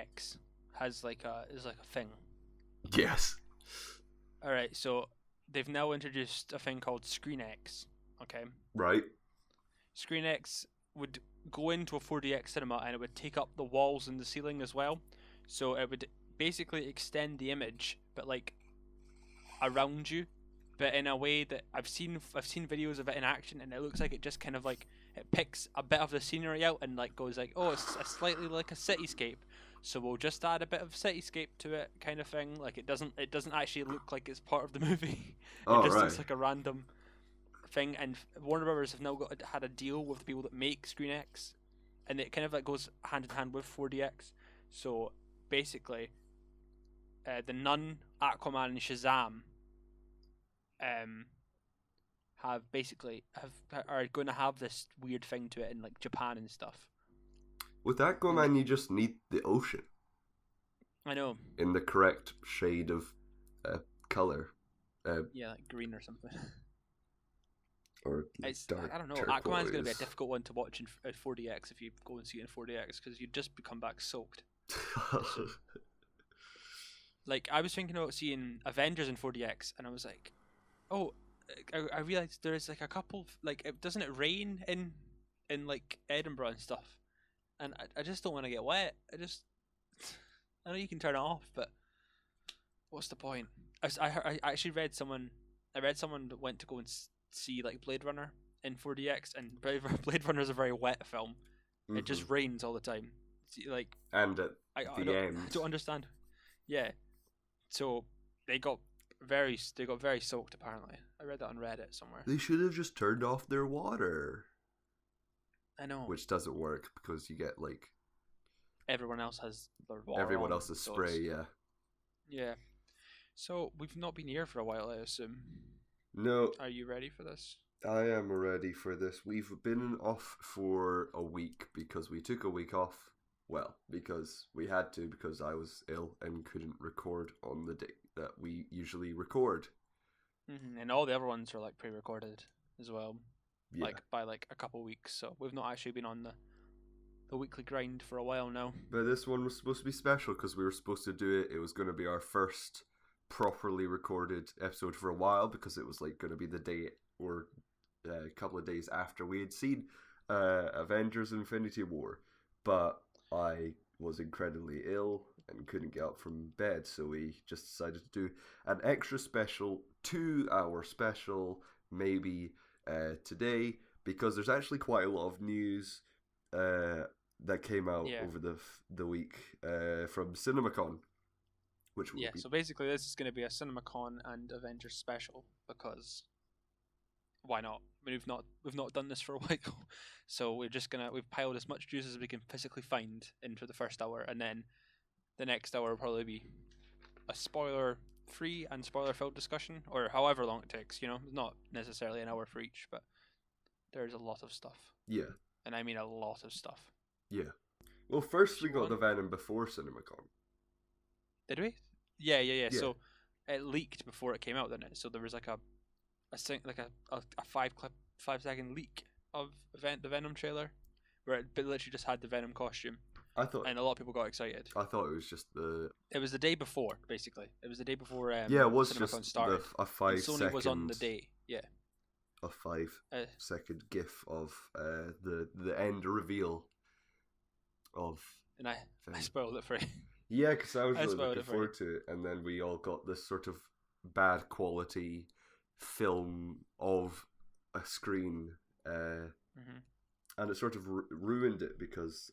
4DX is like a thing. Yes. All right, so they've now introduced a thing called ScreenX. Okay. Right. ScreenX would go into a 4DX cinema and it would take up the walls and the ceiling as well. So it would basically extend the image, but like around you, but in a way that I've seen videos of it in action, and it looks like it just kind of like it picks a bit of the scenery out and like goes like, oh, it's a slightly like a cityscape, so we'll just add a bit of cityscape to it, kind of thing. Like it doesn't actually look like it's part of the movie. It just looks like a random thing. And Warner Brothers have now had a deal with the people that make ScreenX, and it kind of like goes hand in hand with 4DX. So basically, the Nun, Aquaman, and Shazam are going to have this weird thing to it in like Japan and stuff. With Aquaman, you just need the ocean. I know. In the correct shade of color. Yeah, like green or something. Or dark I don't know. turquoise. Aquaman's going to be a difficult one to watch in 4DX if you go and see it in 4DX, because you'd just come back soaked. Like, I was thinking about seeing Avengers in 4DX, and I was like, oh, I realized there's like a couple, like, doesn't it rain in like Edinburgh and stuff? And I just don't want to get wet. I know you can turn it off, but what's the point? I actually read someone that went to go and see like Blade Runner in 4DX, and Blade Runner is a very wet film. Mm-hmm. It just rains all the time. Like, and at the end, I don't understand. Yeah, so they got very soaked. Apparently, I read that on Reddit somewhere. They should have just turned off their water. I know, which doesn't work because you get like everyone else has their water. Everyone else's spray, yeah. Yeah. So we've not been here for a while, I assume. No. Are you ready for this? I am ready for this. We've been off for a week because we took a week off. Well, because we had to, because I was ill and couldn't record on the day that we usually record. Mm-hmm. And all the other ones are like pre-recorded as well. Yeah. Like by like a couple weeks. So we've not actually been on the weekly grind for a while now. But this one was supposed to be special because we were supposed to do it. It was going to be our first properly recorded episode for a while, because it was like going to be the day or a couple of days after we had seen Avengers Infinity War. But I was incredibly ill and couldn't get up from bed, so we just decided to do an extra special 2-hour special maybe today, because there's actually quite a lot of news that came out over the week from CinemaCon, which will be... So basically, this is going to be a CinemaCon and Avengers special, because why not? I mean, we've not done this for a while, so we've piled as much juice as we can physically find into the first hour, and then the next hour will probably be a spoiler-free and spoiler-filled discussion, or however long it takes. You know, not necessarily an hour for each, but there's a lot of stuff. Yeah, and I mean a lot of stuff. Yeah. Well, first we got the Venom before CinemaCon. Did we? Yeah. So it leaked before it came out, didn't it? So there was like a 5-second leak of the Venom trailer, where it literally just had the Venom costume. And a lot of people got excited. I thought it was just It was the day before, basically. It was the day before. It was CinemaCon just started. a 5-second. Sony was on the day. Yeah. A 5-second GIF of the end reveal of. And I spoiled it for you. Yeah, because I was really looking forward to it, and then we all got this sort of bad quality film of a screen, and it sort of ruined it because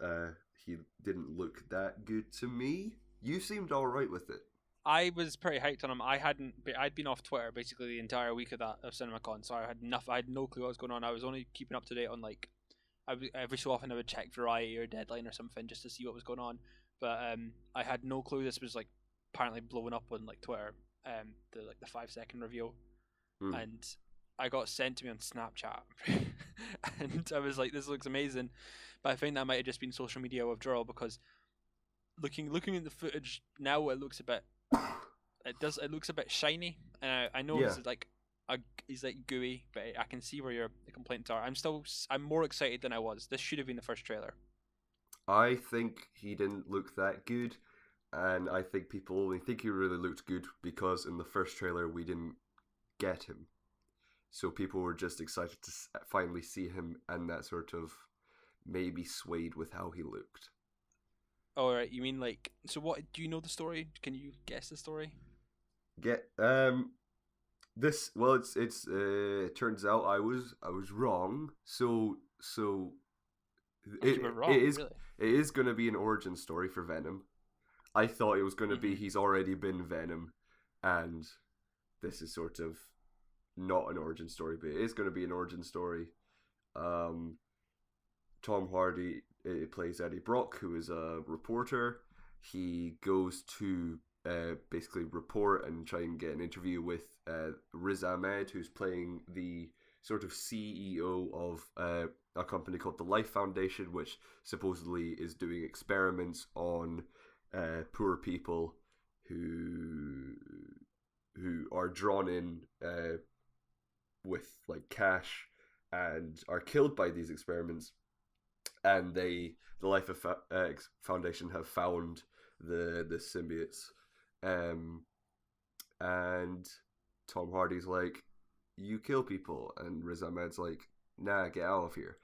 he didn't look that good to me. You seemed all right with it. I was pretty hyped on him. I'd been off Twitter basically the entire week of CinemaCon, so I had no clue what was going on. I was only keeping up to date on like every so often I would check Variety or Deadline or something just to see what was going on. But I had no clue this was like apparently blowing up on like Twitter. The 5-second reveal, and I got sent to me on Snapchat, and I was like, "This looks amazing," but I think that might have just been social media withdrawal, because looking at the footage now, it looks a bit. It looks a bit shiny, and I know it's like he's like gooey, but I can see where the complaints are. I'm more excited than I was. This should have been the first trailer. I think he didn't look that good, and I think people only think he really looked good because in the first trailer we didn't get him. So people were just excited to finally see him, and that sort of maybe swayed with how he looked. Oh, right. You mean like? So what? Do you know the story? Can you guess the story? Get this. Well, it's it turns out I was wrong. So Oh, you were it wrong. is Really? it is going to be an origin story for Venom. I thought it was going to be Mm-hmm. he's already been Venom, and this is sort of not an origin story, but it is going to be an origin story. Um, Tom Hardy plays Eddie Brock, who is a reporter. He goes to basically report and try and get an interview with Riz Ahmed, who's playing the sort of CEO of a company called the Life Foundation, which supposedly is doing experiments on poor people who are drawn in with like cash and are killed by these experiments, and the Life Foundation have found the symbiotes, and Tom Hardy's like, "You kill people," and Riz Ahmed's like, "Nah, get out of here."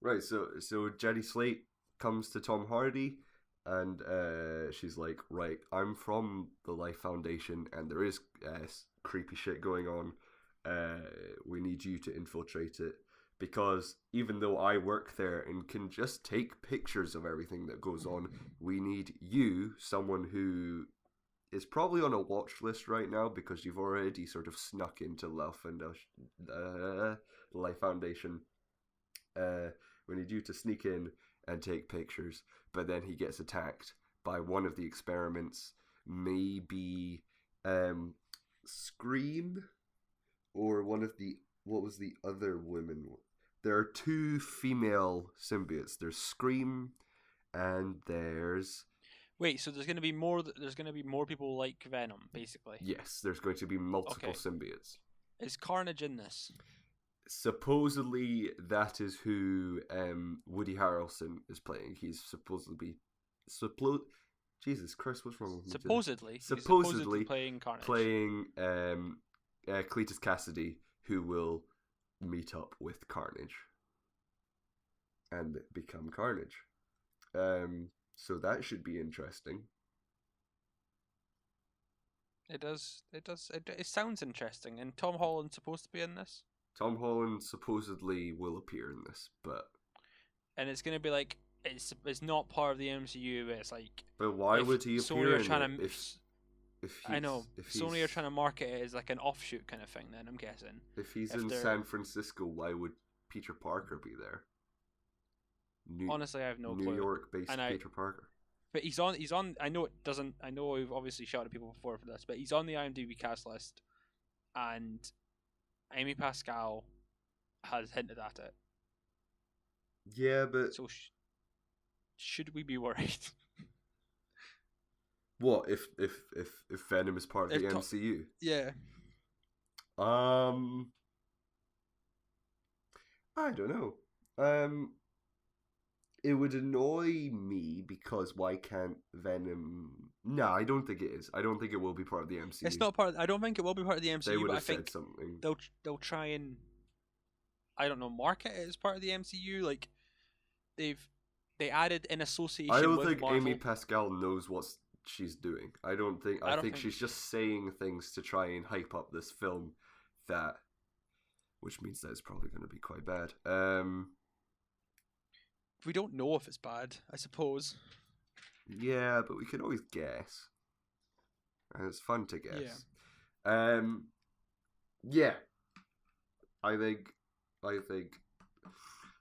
Right, so Jenny Slate comes to Tom Hardy, and she's like, "Right, I'm from the Life Foundation, and there is creepy shit going on. We need you to infiltrate it." Because even though I work there and can just take pictures of everything that goes on, we need you, someone who is probably on a watch list right now because you've already sort of snuck into Life Foundation. We need you to sneak in and take pictures. But then he gets attacked by one of the experiments, maybe Scream, or one of the, what was the other women? There are two female symbiotes. There's Scream, and there's, Wait. So there's gonna be more. There's gonna be more people like Venom, basically. yes, there's going to be multiple Okay. symbiotes. Is Carnage in this? Supposedly that is who Woody Harrelson is playing. He's supposedly Jesus Christ, what's wrong with me today? Supposedly. He's supposedly Supposedly playing Carnage. playing Cletus Cassidy, who will meet up with Carnage and become Carnage. So that should be interesting. It does. It does. It sounds interesting. And Tom Holland's supposed to be in this. Tom Holland supposedly will appear in this, but And it's gonna be like it's not part of the MCU. But it's like but why if would he Sony appear are in trying it to. if I know if Sony are trying to market it as like an offshoot kind of thing. Then I'm guessing. if he's If in they're San Francisco, why would Peter Parker be there? honestly, I have no New clue. York-based And Peter Parker. But he's on. He's on. I know it doesn't. I know we've obviously shouted people before for this, but he's on the IMDb cast list, and Amy Pascal has hinted at it. Yeah, but So should we be worried? what if Venom is part of the MCU? Yeah. I don't know. It would annoy me because why can't Venom? No, I don't think it is. I don't think it will be part of the MCU. It's not part. I don't think it will be part of the MCU. They would but I have said think something. they'll try and I don't know market it as part of the MCU. Like they added in association. I don't with think Marvel. Amy Pascal knows what she's doing. I don't think. I think she's just saying things to try and hype up this film, which means that it's probably going to be quite bad. We don't know if it's bad, I suppose. Yeah, but we can always guess, and it's fun to guess. Yeah. Yeah. I think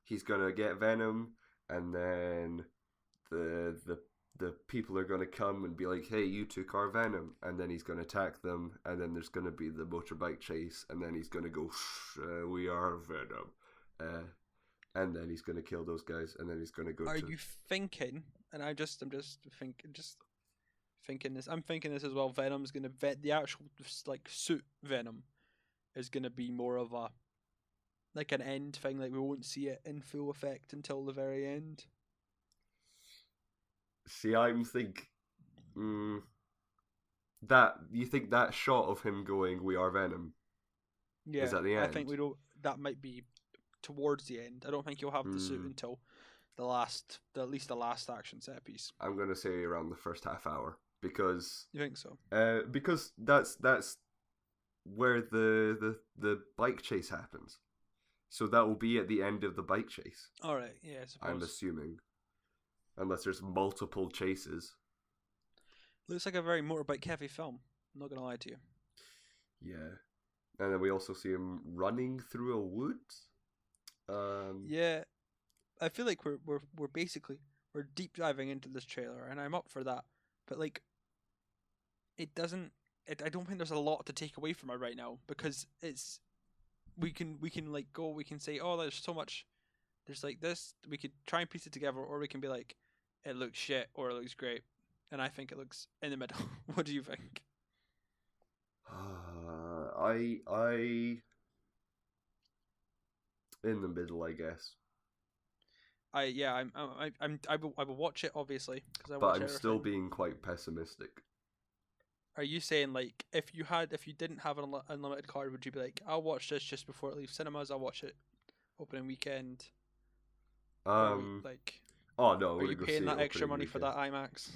he's gonna get Venom, and then the people are gonna come and be like, "Hey, you took our Venom," and then he's gonna attack them, and then there's gonna be the motorbike chase, and then he's gonna go, "We are Venom," and then he's gonna kill those guys, and then he's gonna go. Are you thinking? And I'm just thinking this. I'm thinking this as well. Venom's gonna the actual like suit Venom is gonna be more of a like an end thing. Like we won't see it in full effect until the very end. See, I'm think that you think that shot of him going, "We are Venom," Yeah, is at the I think end. we don't. That might be towards the end. I don't think you'll have the suit until at least the last action set piece. I'm gonna say around the first half hour because You think so? because that's where the bike chase happens. So that will be at the end of the bike chase. All right. Yeah, I suppose. I'm assuming, unless there's multiple chases. Looks like a very motorbike heavy film. I'm not gonna lie to you. Yeah, and then we also see him running through a woods. Yeah, I feel like we're basically we're deep diving into this trailer, and I'm up for that. But like, it doesn't. I don't think there's a lot to take away from it right now because it's we can like go, we can say, oh, there's so much, there's like this, we could try and piece it together, or we can be like, it looks shit or it looks great, and I think it looks in the middle. What do you think? I in the middle, I guess. I will watch it obviously because I But watch I'm everything. still being quite pessimistic. Are you saying like if you didn't have an unlimited card, would you be like, I'll watch this just before it leaves cinemas, I'll watch it opening weekend? Like, oh no, are you paying that extra money for that IMAX?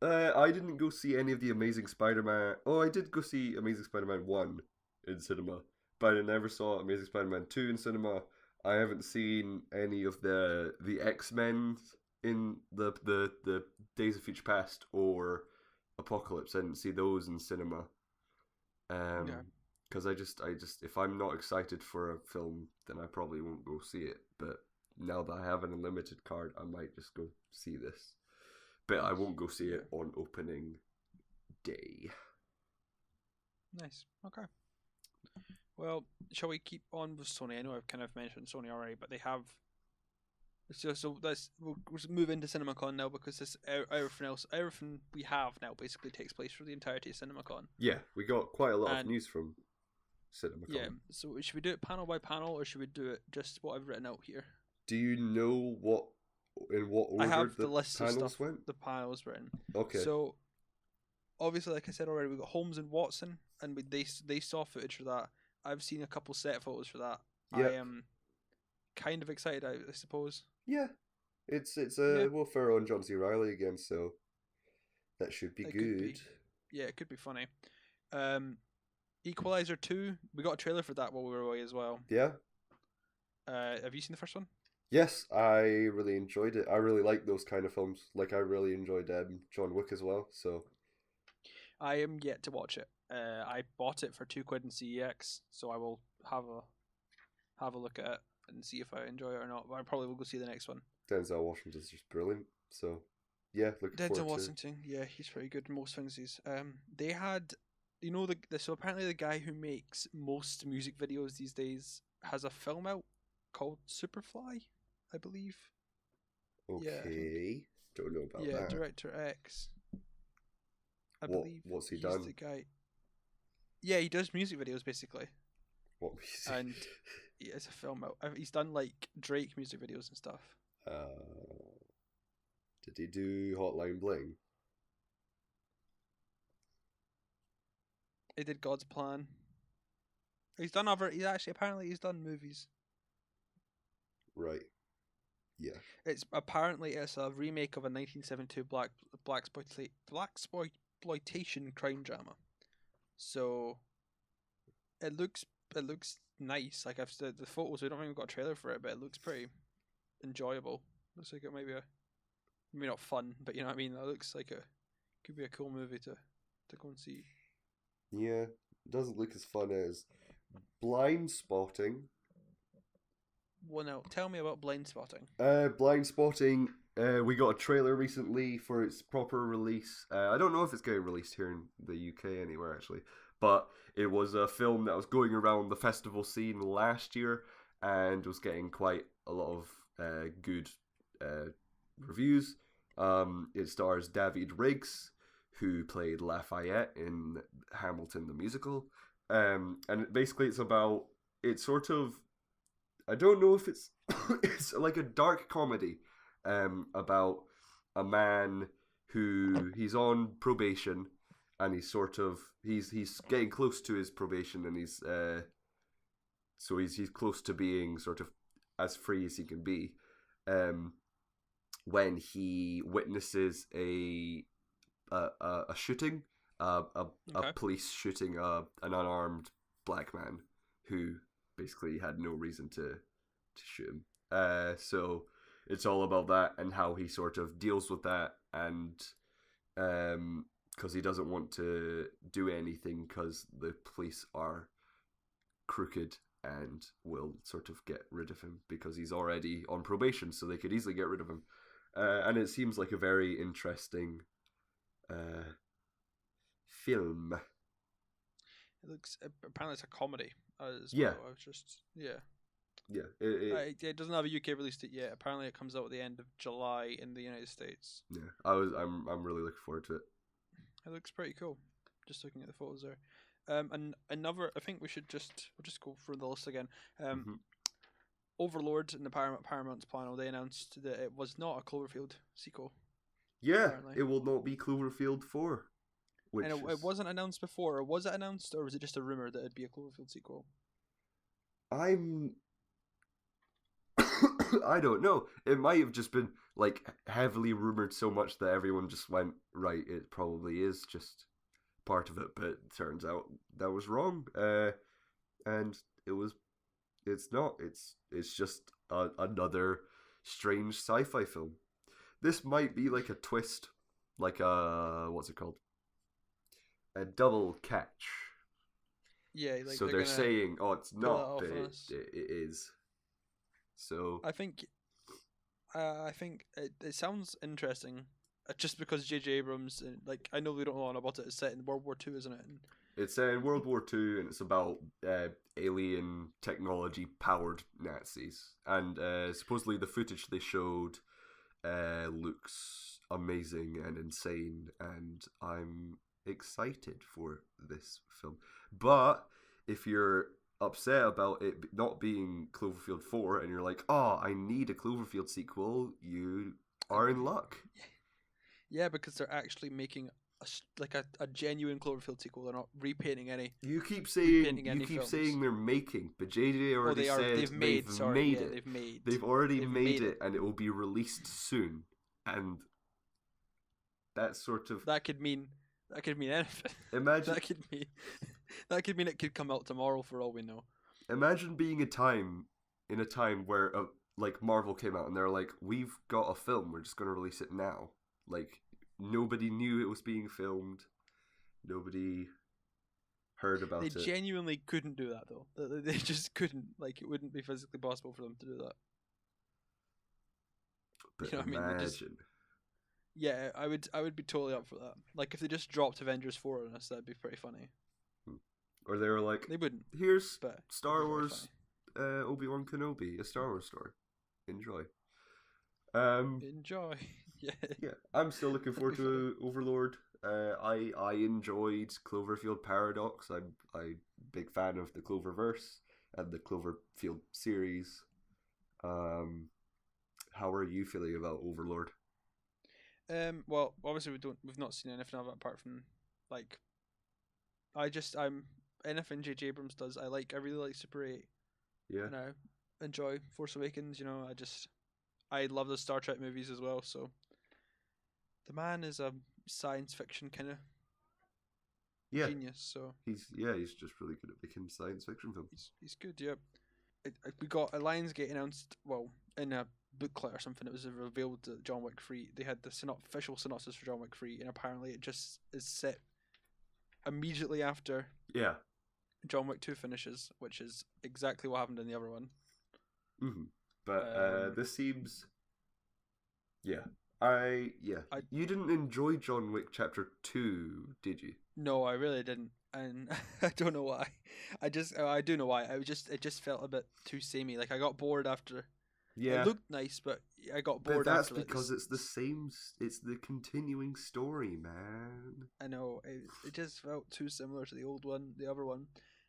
I didn't go see any of the Amazing Spider-Man. Oh, I did go see Amazing Spider-Man 1 in cinema, but I never saw Amazing Spider-Man 2 in cinema. I haven't seen any of the X-Men in the Days of Future Past or Apocalypse. I didn't see those in cinema. Because I just if I'm not excited for a film, then I probably won't go see it. But now that I have an unlimited card, I might just go see this. But I won't go see it on opening day. Nice. Okay. Well, shall we keep on with Sony? I know I've kind of mentioned Sony already, but they have. So we'll move into CinemaCon now because everything we have now basically takes place for the entirety of CinemaCon. Yeah, we got quite a lot of news from CinemaCon. Yeah. So should we do it panel by panel, or should we do it just what I've written out here? Do you know in what order I have the list of stuff went? the panels written. Okay. So obviously, like I said already, we got Holmes and Watson, and they saw footage for that. I've seen a couple set photos for that. Yep. I am kind of excited, I suppose. Yeah, it's Will Ferrell and John C. Reilly again, so that should be good. It could be funny. Equalizer 2, we got a trailer for that while we were away as well. Yeah. Have you seen the first one? Yes, I really enjoyed it. I really like those kind of films. Like, I really enjoyed John Wick as well, so... I am yet to watch it. I bought it for £2 in CEX, so I will have a look at it and see if I enjoy it or not. But I probably will go see the next one. Denzel Washington's just brilliant, so... Yeah, looking forward to it. Denzel Washington, yeah, he's pretty good in most things. They had... You know, so apparently the guy who makes most music videos these days has a film out called Superfly, I believe. Okay, don't know about that. Yeah, Director X. I believe. What's he done? The guy. Yeah, he does music videos basically. What music? And yeah, it's a film out. He's done like Drake music videos and stuff. Did he do Hotline Bling? He did God's Plan. He's done apparently he's done movies. Right. Yeah. It's a remake of a 1972 blaxploitation crime drama. So it looks nice. Like I've said, the photos. We don't think we've got a trailer for it, but it looks pretty enjoyable. Looks like it might be maybe not fun, but you know what I mean. It looks like could be a cool movie to go and see. Yeah, it doesn't look as fun as Blind Spotting. Well, no, tell me about Blind Spotting. Blind Spotting. We got a trailer recently for its proper release. I don't know if it's getting released here in the UK anywhere actually, but it was a film that was going around the festival scene last year and was getting quite a lot of good reviews. It stars David Riggs, who played Lafayette in Hamilton the musical, and basically it's sort of, I don't know if it's it's like a dark comedy about a man who he's on probation, and he's getting close to his probation, and he's close to being sort of as free as he can be. When he witnesses a shooting, a police shooting an unarmed black man who basically had no reason to shoot him. So it's all about that and how he sort of deals with that, and because he doesn't want to do anything because the police are crooked and will sort of get rid of him because he's already on probation, so they could easily get rid of him. And it seems like a very interesting film. It looks apparently it's a comedy as Yeah. well. I was just Yeah. It doesn't have a UK release date yet. Apparently, it comes out at the end of July in the United States. Yeah. I'm really looking forward to it. It looks pretty cool. Just looking at the photos there. And another, I think we'll just go through the list again. Overlord in the Paramount's panel, they announced that it was not a Cloverfield sequel. Yeah, apparently. It will not be Cloverfield 4. And it wasn't announced before, or was it announced, or was it just a rumor that it'd be a Cloverfield sequel? I don't know. It might have just been like heavily rumored so much that everyone just went, right, it probably is just part of it, but it turns out that was wrong. And it's not. It's just another strange sci-fi film. This might be like a twist, like what's it called? A double catch. Yeah, like so they're saying, oh, it's not, but it is. So I think it sounds interesting, just because J.J. Abrams, like, I know we don't know a lot about it. It's set in World War II, isn't it? It's set in World War II, and it's about alien technology powered Nazis. And supposedly the footage they showed looks amazing and insane, and I'm excited for this film. But if you're upset about it not being Cloverfield 4 and you're like, oh, I need a Cloverfield sequel, you are in luck. Yeah, because they're actually making a genuine Cloverfield sequel. They're not repainting any. You keep saying they're making, but JJ already said they've made it. They've already made it, and it will be released soon. And that sort of that could mean anything. Imagine that could mean it could come out tomorrow for all we know. Imagine being in a time where like Marvel came out and they're like, we've got a film, we're just going to release it now. Like, nobody knew it was being filmed. Nobody heard about it. They genuinely couldn't do that, though. They just couldn't. Like, it wouldn't be physically possible for them to do that. But you know what imagine. I mean? Yeah, I would be totally up for that. Like, if they just dropped Avengers 4 on us, that'd be pretty funny. Or they were like, they wouldn't. Here's Star Wars Obi-Wan Kenobi, a Star Wars story. Enjoy. Enjoy. Yeah, I'm still looking forward to Overlord. I enjoyed Cloverfield Paradox. I'm a big fan of the Cloververse and the Cloverfield series. How are you feeling about Overlord? Well, obviously we've not seen anything of it apart from, like, I'm anything J.J. Abrams does. I really like Super 8. Yeah. And I enjoy Force Awakens. You know, I love the Star Trek movies as well. So the man is a science fiction kind of genius. So he's just really good at making science fiction films. He's good. Yeah. We got a Lionsgate announced. Well, in a booklet or something, it was revealed that John Wick 3. They had the official synopsis for John Wick 3, and apparently it just is set immediately after John Wick 2 finishes, which is exactly what happened in the other one. Mm-hmm. But this seems, you didn't enjoy John Wick Chapter 2, did you? No, I really didn't, and I don't know why. I do know why. It just felt a bit too samey. Like, I got bored after. Yeah, it looked nice, but I got bored. But that's after, because it's the same. It's the continuing story, man. I know it just felt too similar to the other one.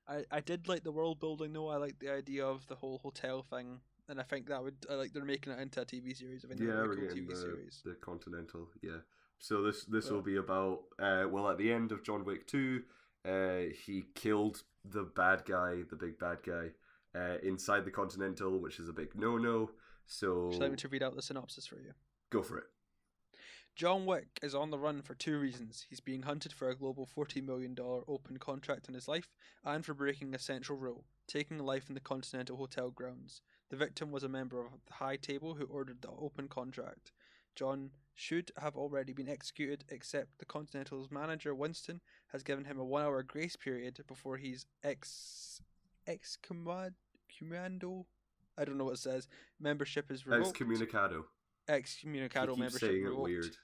I did like the world building though. I liked the idea of the whole hotel thing and I think that would like they're making it into a TV series. I think Yeah, that would we're be a cool getting TV series. the Continental. Yeah. So this will But, be about well, at the end of John Wick 2, he killed the bad guy, the big bad guy, inside the Continental, which is a big no-no. So should I me to read out the synopsis for you? go for it. John Wick is on the run for two reasons. He's being hunted for a global $40 million open contract in his life and for breaking a central rule, taking life in the Continental Hotel grounds. The victim was a member of the High Table who ordered the open contract. John should have already been executed, except the Continental's manager, Winston, has given him a 1 hour grace period before he's commando. I don't know what it says. Membership is revoked. Excommunicado. Excommunicado Keep membership saying revoked. it weird.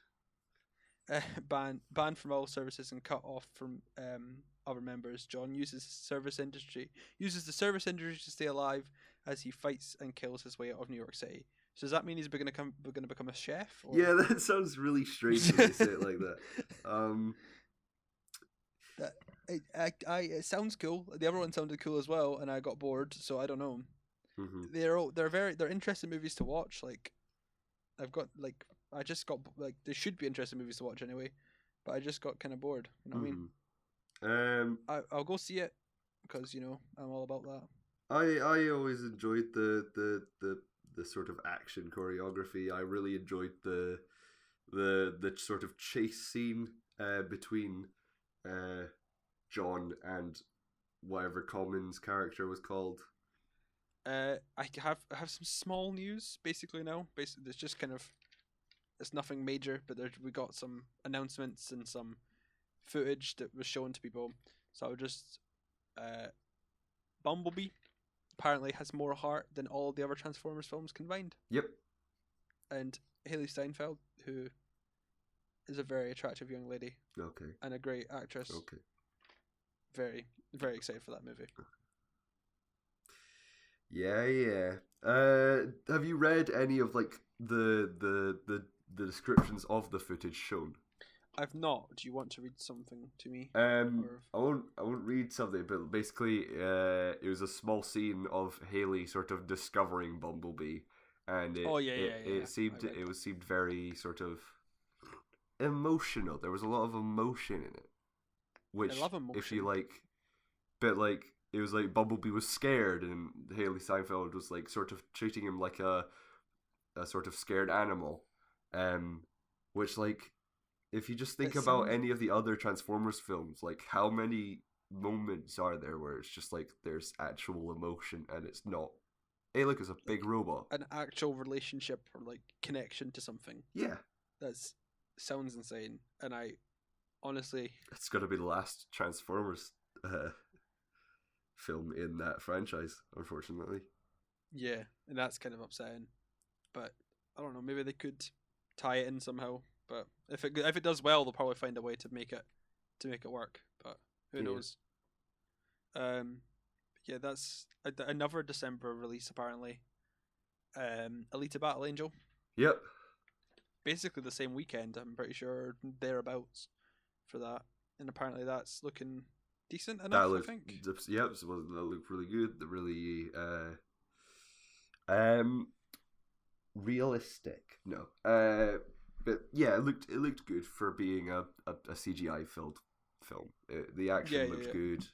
Banned from all services and cut off from other members. John uses the service industry to stay alive as he fights and kills his way out of New York City. So does that mean he's going to become a chef? Or? Yeah, that sounds really strange when you say it like that. It sounds cool. The other one sounded cool as well, and I got bored. So I don't know. Mm-hmm. They're interesting movies to watch. Like they should be interesting movies to watch anyway, but I just got kind of bored. You know what I mean? I'll go see it because I'm all about that. I always enjoyed the sort of action choreography. I really enjoyed the sort of chase scene between John and whatever Common's character was called. I have some small news basically now. Basically, it's just kind of it's nothing major, but we got some announcements and some footage that was shown to people. So I would just Bumblebee apparently has more heart than all the other Transformers films combined. Yep. And Haley Steinfeld, who is a very attractive young lady. Okay. And a great actress. Okay. Very, very excited for that movie. Yeah. Have you read any of like the descriptions of the footage shown? I've not. Do you want to read something to me? I won't read something, but basically, it was a small scene of Haley sort of discovering Bumblebee, and it seemed very sort of emotional. There was a lot of emotion in it, which I love emotion. if you like, but like it was like Bumblebee was scared, and Haley Steinfeld was like sort of treating him like a sort of scared animal, which like. If you just think about any of the other Transformers films, like how many moments are there where it's just like there's actual emotion and it's not, hey, look, it's a big robot. An actual relationship or like connection to something. Yeah. That sounds insane. And I honestly... It's going to be the last Transformers film in that franchise, unfortunately. Yeah, and that's kind of upsetting. But I don't know, maybe they could tie it in somehow. But if it does well, they'll probably find a way to make it work. But who knows? Yeah, that's another December release apparently. Alita Battle Angel. Yep. Basically the same weekend, I'm pretty sure, thereabouts for that, and apparently that's looking decent enough. I think. Yep, that looked really good. Really, realistic. No. But yeah, it looked good for being a CGI filled film. The action looked good.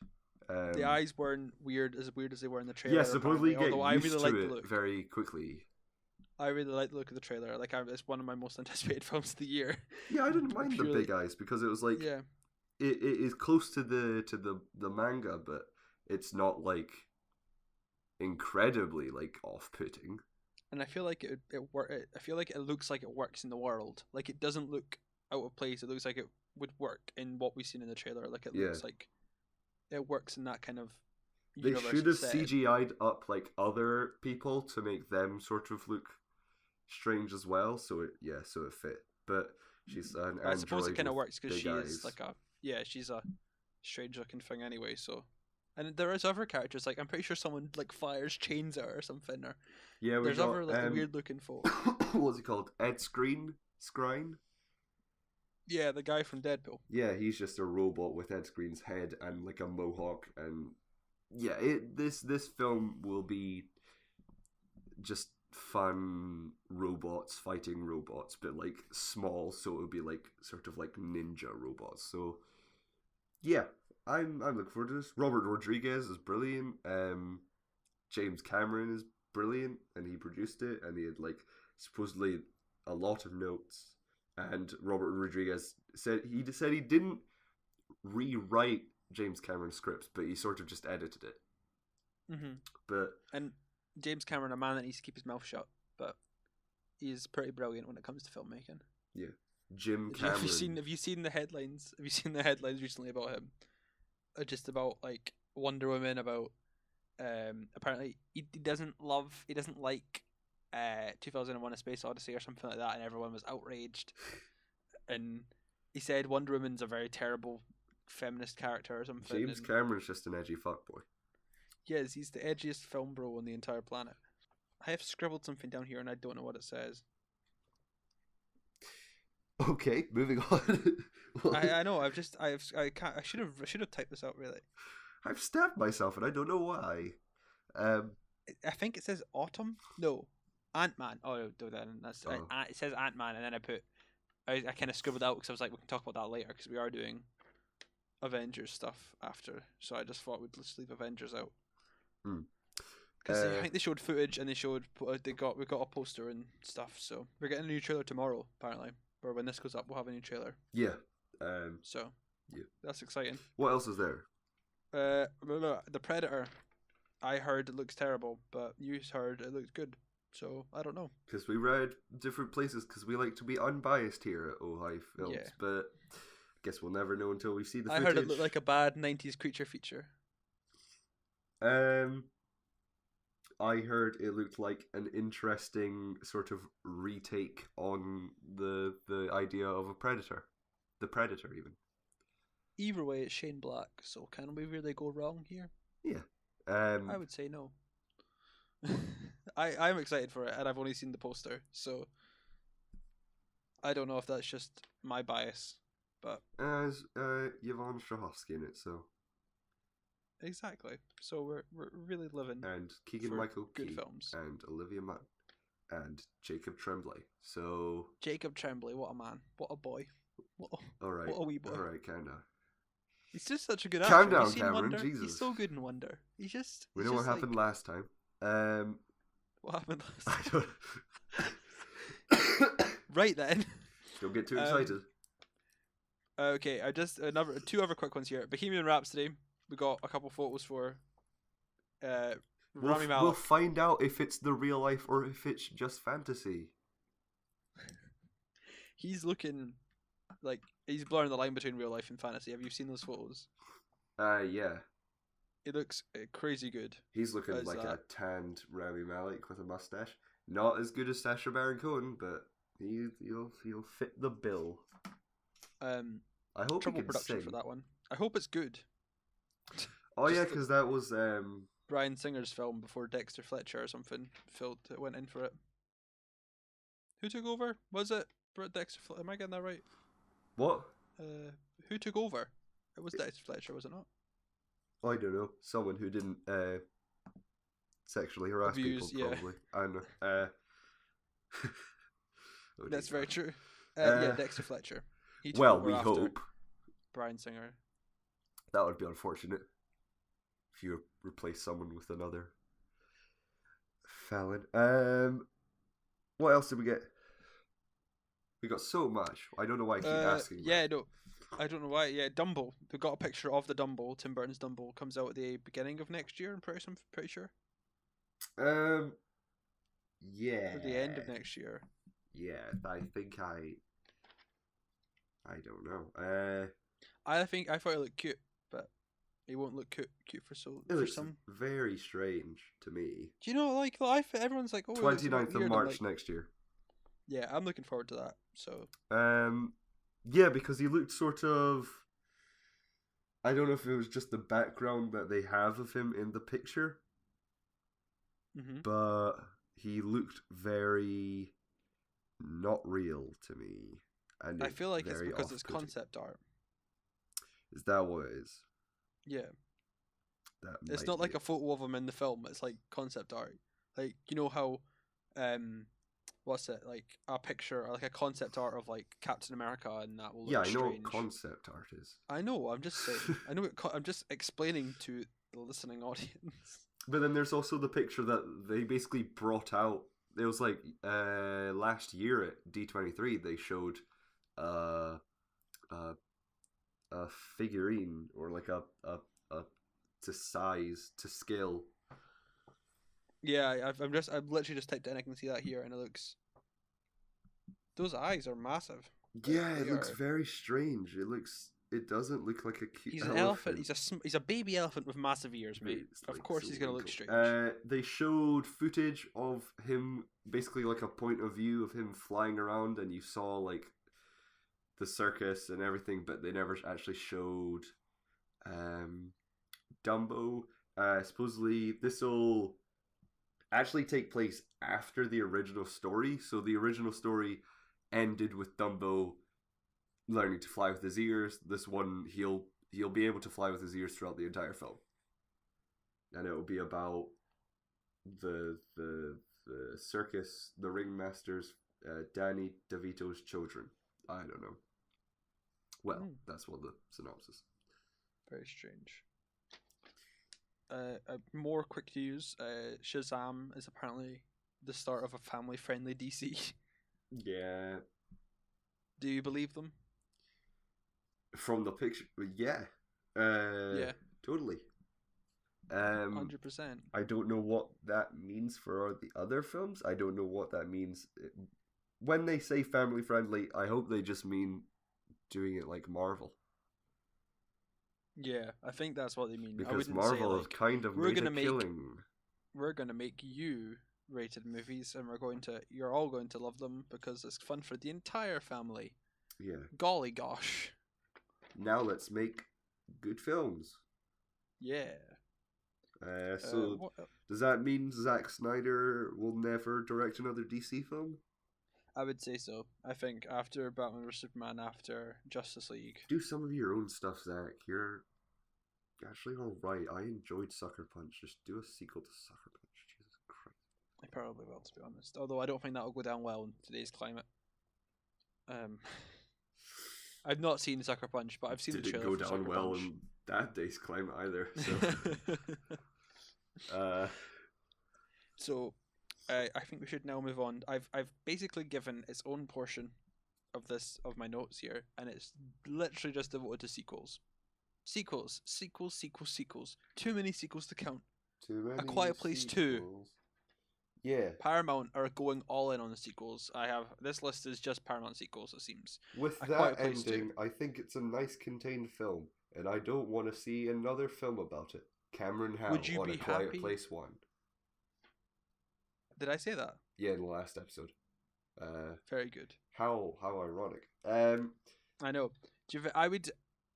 The eyes weren't weird as they were in the trailer. Yeah, supposedly get used to it look. very quickly. I really like the look of the trailer. Like, it's one of my most anticipated films of the year. Yeah, I didn't mind the big eyes because it was like it is close to the manga, but it's not like incredibly like off-putting. And I feel like I feel like it looks like it works in the world. Like, it doesn't look out of place. It looks like it would work in what we've seen in the trailer. Like, it looks like it works in that kind of universe. They should have CGI'd up like other people to make them sort of look strange as well. So it fit. But she's an android. I suppose it kind of works because she's like she's a strange looking thing anyway. So. And there is other characters, like I'm pretty sure someone like fires chains at her or something. Or there's other like weird looking folk. What's he called? Ed Skrine? Yeah, the guy from Deadpool. Yeah, he's just a robot with Ed Skrine's head and like a mohawk, and yeah, this film will be just fun robots fighting robots, but like small, so it would be like sort of like ninja robots. So yeah, I'm looking forward to this. Robert Rodriguez is brilliant. James Cameron is brilliant, and he produced it, and he had like supposedly a lot of notes. And Robert Rodriguez said he didn't rewrite James Cameron's scripts, but he sort of just edited it. Mm-hmm. But And James Cameron, a man that needs to keep his mouth shut, but he's pretty brilliant when it comes to filmmaking. yeah, Jim Cameron. Have you seen the headlines? Have you seen the headlines recently about him? Just about like Wonder Woman, about apparently he doesn't like 2001: A Space Odyssey or something like that, and everyone was outraged. And he said Wonder Woman's a very terrible feminist character or something. James Cameron's just an edgy fuckboy. Yes, he's the edgiest film bro on the entire planet. I have scribbled something down here and I don't know what it says. Okay, moving on. I know. I should have typed this out really. I've stabbed myself and I don't know why. I think it says autumn. No, Ant-Man. Oh, no, then that's it says Ant-Man, and then I kind of scribbled out because I was like, we can talk about that later because we are doing Avengers stuff after. So I just thought we'd just leave Avengers out. Because I think they showed footage and we got a poster and stuff. So we're getting a new trailer tomorrow apparently. Or when this goes up, we'll have a new trailer. Yeah. So yeah, that's exciting. What else is there? The Predator. I heard it looks terrible, but you heard it looks good. So I don't know. Because we read different places. Because we like to be unbiased here at Ohio Films. Yeah. But I guess we'll never know until we see the footage. I heard it looked like a bad 90s creature feature. I heard it looked like an interesting sort of retake on the idea of a predator. The Predator, even. Either way, it's Shane Black, so can we really go wrong here? Yeah. I would say no. I'm excited for it, and I've only seen the poster, so I don't know if that's just my bias, but... As Yvonne Strahovski in it, so... Exactly. So we're really living and Keegan-Michael good Key films. And Olivia Munn and Jacob Tremblay. So Jacob Tremblay, what a man, what a boy, what a wee boy. All right, calm down. He's just such a good actor. Calm down, Cameron. Wonder? Jesus, he's so good in Wonder. We know what happened last time. What happened last time? I don't. Right then. Don't get too excited. Okay, two other quick ones here. Bohemian Rhapsody. We got a couple photos for Rami Malek. We'll find out if it's the real life or if it's just fantasy. He's looking like he's blurring the line between real life and fantasy. Have you seen those photos? Yeah. It looks crazy good. He's looking like a tanned Rami Malek with a mustache. Not as good as Sacha Baron Cohen, but he'll fit the bill. I hope trouble he can production sing. for that one. I hope it's good. Oh yeah, because that was Bryan Singer's film before Dexter Fletcher or something went in for it. Who took over? Was it Dexter Fletcher? Am I getting that right? What? Who took over? It was Dexter Fletcher, was it not? I don't know. Someone who didn't sexually harass people, probably. Yeah. I don't know. That's very true. Yeah, Dexter Fletcher. He took well, over we after hope. Bryan Singer. That would be unfortunate if you replace someone with another felon. What else did we get? We got so much. I don't know why I keep asking. Yeah, no, I don't know why. Yeah, Dumbo. We got a picture of the Dumbo. Tim Burton's Dumbo comes out at the beginning of next year. I'm pretty sure. Yeah. Or the end of next year. Yeah, I think I don't know. I thought it looked cute, but it won't look cute for some. Very strange to me. Do you know, like everyone's like, oh, 29th of March next year. Yeah, I'm looking forward to that. So. Yeah, because he looked sort of. I don't know if it was just the background that they have of him in the picture, but he looked very not real to me. And I feel like it's because it's concept art. Is that what it is? Yeah. It's not like a photo of him in the film. It's like concept art. Like, you know how, what's it, like a picture or like a concept art of like Captain America, and that will Yeah, look I know what strange. concept art is. I know. I'm just saying. I know. I'm just explaining to the listening audience. But then there's also the picture that they basically brought out. It was like last year at D23 they showed uh, uh, a figurine or like a to size to scale. Yeah, I've literally just typed in. I can see that here, and it looks. Those eyes are massive. Yeah, They it looks are. very strange. It doesn't look like a cute He's an elephant. elephant. He's a baby elephant with massive ears, mate. It's, Of like, course, so he's gonna look wrinkled. strange. They showed footage of him, basically like a point of view of him flying around, and you saw like the circus and everything, but they never actually showed Dumbo. Supposedly, this will actually take place after the original story. So the original story ended with Dumbo learning to fly with his ears. This one, he'll be able to fly with his ears throughout the entire film, and it will be about the circus, the ringmasters, Danny DeVito's children. I don't know. Well, that's one of the synopsis. Very strange. More quick news. Shazam is apparently the start of a family-friendly DC. Yeah. Do you believe them? From the picture, yeah. Yeah. Totally. 100%. I don't know what that means for the other films. I don't know what that means. When they say family friendly, I hope they just mean doing it like Marvel. Yeah, I think that's what they mean. Because Marvel have kind of made a killing. We're gonna make you rated movies, and you're all going to love them because it's fun for the entire family. Yeah. Golly gosh. Now let's make good films. Yeah. So does that mean Zack Snyder will never direct another DC film? I would say so. I think after Batman vs Superman, after Justice League. Do some of your own stuff, Zack. You're actually alright. I enjoyed Sucker Punch. Just do a sequel to Sucker Punch. Jesus Christ. I probably will, to be honest. Although I don't think that'll go down well in today's climate. I've not seen Sucker Punch, but I've seen the trailer. Didn't go down well in that day's climate either. So, I think we should now move on. I've basically given its own portion of my notes here, and it's literally just devoted to sequels. Sequels. Too many sequels to count. Too many. A Quiet Place 2. Yeah. Paramount are going all in on the sequels. This list is just Paramount sequels, it seems. With that ending, I think it's a nice contained film, and I don't want to see another film about it. Cameron Howe on A Quiet Place 1. Did I say that? Yeah, in the last episode. Very good. How ironic. I know.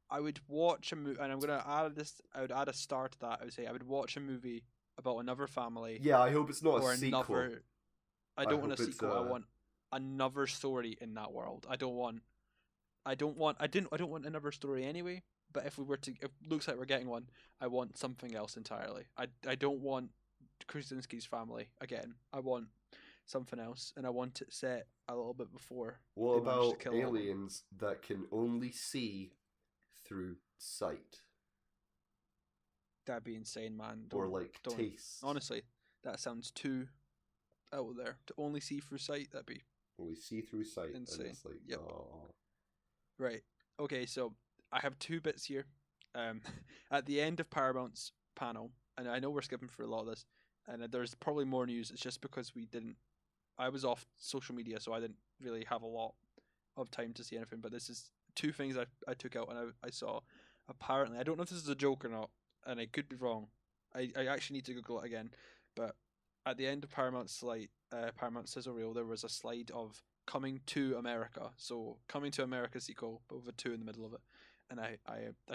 I would watch a movie, and I'm gonna add this. I would add a star to that. I would say I would watch a movie about another family. Yeah, I hope it's not a sequel. I don't want a sequel. I want another story in that world. I don't want another story anyway. But if it looks like we're getting one, I want something else entirely. I don't want Krasinski's family again. I want something else, and I want it set a little bit before. What about aliens that can only see through sight? That'd be insane, man. Or like taste. Honestly, that sounds too out there. To only see through sight, that'd be only see through sight. Insane. And it's like, yep. Oh. Right. Okay, so I have two bits here. At the end of Paramount's panel, and I know we're skipping through a lot of this, and there's probably more news. It's just because I was off social media, so I didn't really have a lot of time to see anything. But this is two things I took out, and I saw. Apparently, I don't know if this is a joke or not, and I could be wrong. I actually need to Google it again. But at the end of Paramount's sizzle reel, there was a slide of Coming to America. So Coming to America sequel, but with a 2 in the middle of it. And I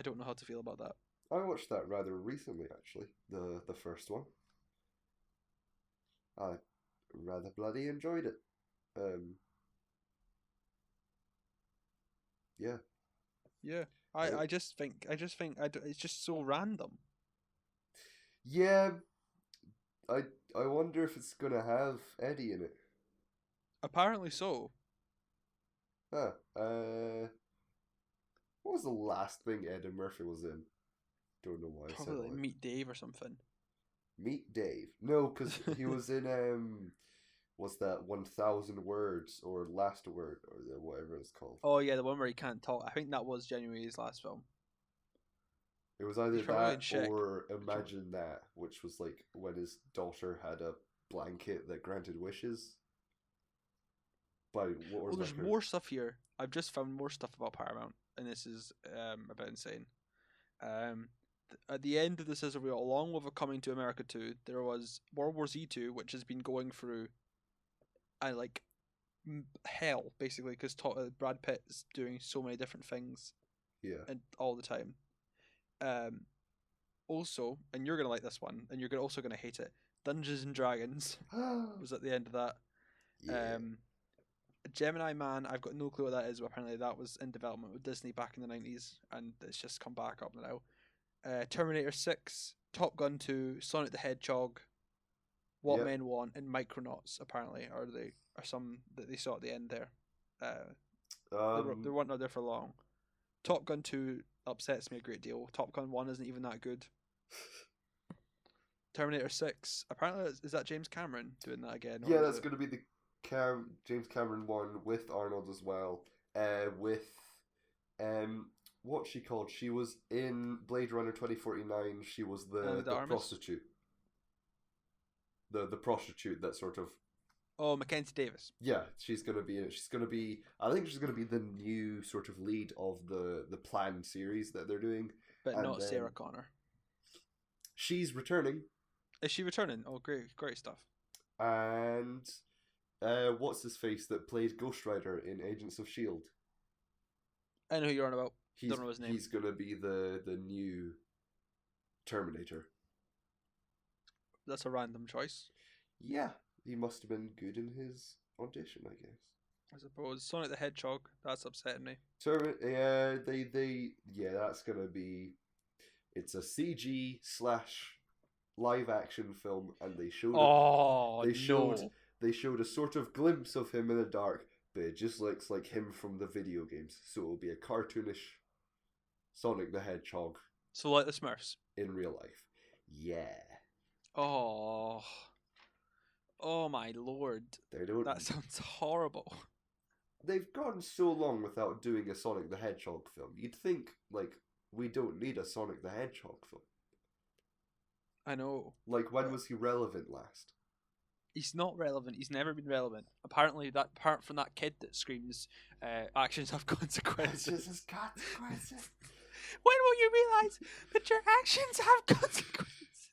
don't know how to feel about that. I watched that rather recently, actually. The first one. I rather bloody enjoyed it. Yeah. Yeah. I just think it's just so random. Yeah, I wonder if it's gonna have Eddie in it. Apparently so. Huh. What was the last thing Eddie Murphy was in? Don't know why I said Probably like that. Meet Dave or something. Meet Dave. No, because he was in what's that? 1,000 Words or Last Word or whatever it's called. Oh yeah, the one where he can't talk. I think that was genuinely his last film. It was either He's probably in that check. or Imagine That, which was like when his daughter had a blanket that granted wishes. But what Oh, was there's that? more stuff here. I've just found more stuff about Paramount, and this is a bit insane. At the end of the sizzle reel, along with a Coming to America 2, there was World War Z 2, which has been going through like hell basically because Brad Pitt is doing so many different things Yeah. and all the time. Also, and you're gonna like this one, and you're also gonna hate it. Dungeons and Dragons was at the end of that. Yeah. Gemini Man, I've got no clue what that is, but apparently that was in development with Disney back in the 90s, and it's just come back up now. Terminator 6, Top Gun 2, Sonic the Hedgehog, What Yep. Men Want, and Micronauts apparently are some that they saw at the end there. They weren't out there for long. Top Gun 2 upsets me a great deal. Top Gun 1 isn't even that good. Terminator 6, apparently is that James Cameron doing that again? Yeah, that's going to be the James Cameron one with Arnold as well. With what's she called? She was in Blade Runner 2049. She was the prostitute. The prostitute that sort of. Oh, Mackenzie Davis. Yeah, she's gonna be in it. She's gonna be. I think she's gonna be the new sort of lead of the planned series that they're doing. But not Sarah Connor. She's returning. Is she returning? Oh, great stuff. And what's his face that played Ghost Rider in Agents of S.H.I.E.L.D.? I know who you're on about. Don't know his name. He's gonna be the new Terminator. That's a random choice. Yeah, he must have been good in his audition, I guess. I suppose Sonic the Hedgehog. That's upsetting me. That's gonna be. It's a CG / live action film, and they showed. They showed a sort of glimpse of him in the dark, but it just looks like him from the video games. So it'll be a cartoonish Sonic the Hedgehog. So like the Smurfs in real life. Yeah. Oh my lord. That sounds horrible. They've gone so long without doing a Sonic the Hedgehog film. You'd think, like, we don't need a Sonic the Hedgehog film. I know. Like, when was he relevant last? He's not relevant. He's never been relevant. Apparently, that part from that kid that screams, actions have consequences. Actions have consequences. When will you realise that your actions have consequences?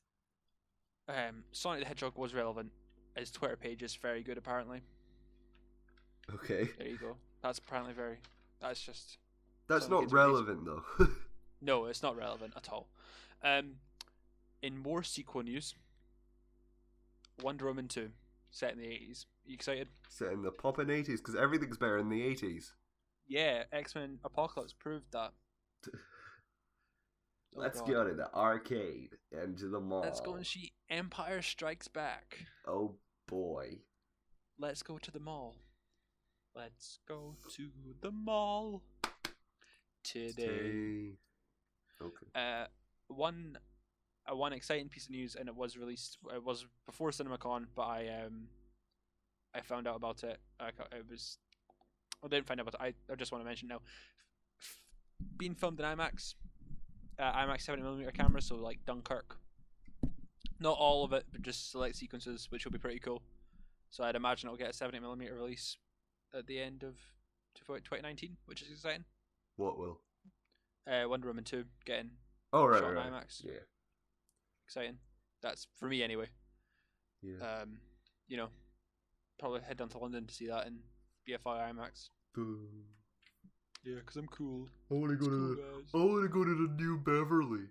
Sonic the Hedgehog was relevant. His Twitter page is very good, apparently. Okay. There you go. That's apparently very... That's just... That's not relevant, though. No, it's not relevant at all. In more sequel news, Wonder Woman 2, set in the 80s. You excited? Set in the poppin' 80s, because everything's better in the 80s. Yeah, X-Men Apocalypse proved that. Let's go to the arcade and to the mall. Let's go and see Empire Strikes Back. Oh boy. Let's go to the mall. Let's go to the mall today. Okay. One exciting piece of news, and it was released. It was before CinemaCon, but I found out about it. I didn't find out about it. I just want to mention now. Being filmed in IMAX. IMAX 70mm camera, so like Dunkirk. Not all of it, but just select sequences, which will be pretty cool. So I'd imagine it'll get a 70mm release at the end of 2019, which is exciting. What will? Wonder Woman 2 getting shot on IMAX. Yeah. Exciting. That's for me anyway. Yeah. Probably head down to London to see that in BFI IMAX. Boom. Yeah, because I'm cool. I want to go to the New Beverly.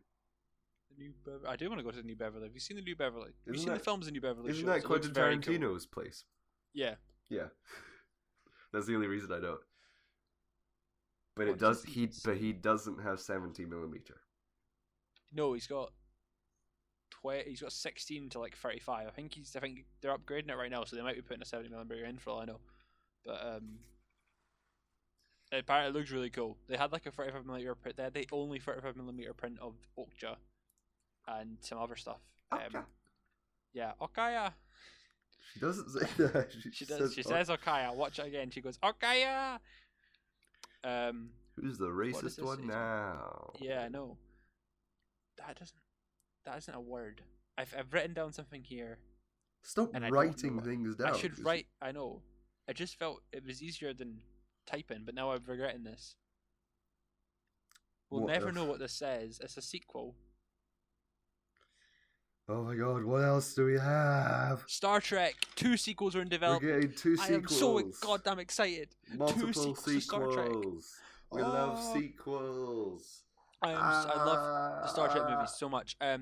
I do want to go to the New Beverly. Have you seen the New Beverly? Have you seen the films in New Beverly? Isn't that Quentin Tarantino's place? Yeah. Yeah. That's the only reason I know it. But he doesn't have 70mm. No, he's got He's got 16 to like 35. I think they're upgrading it right now, so they might be putting a 70mm in for all I know. But apparently it looks really cool. They had like a 35mm print. They had the only 35mm print of Okja and some other stuff. Yeah, Okaya. She doesn't say that. She does. She says Okaya. Watch it again. She goes Okaya. Who's the racist one now? Yeah, I know. That isn't a word. I've written down something here. Stop writing things down. I should write. I know. I just felt it was easier than typing, but now I'm regretting this. We'll never know what this says. It's a sequel. Oh my god, what else do we have? Star Trek. 2 sequels are in development. We're getting 2 sequels. I am so goddamn excited. Multiple 2 sequels. To Star Trek. We love sequels. I love the Star Trek movies so much. A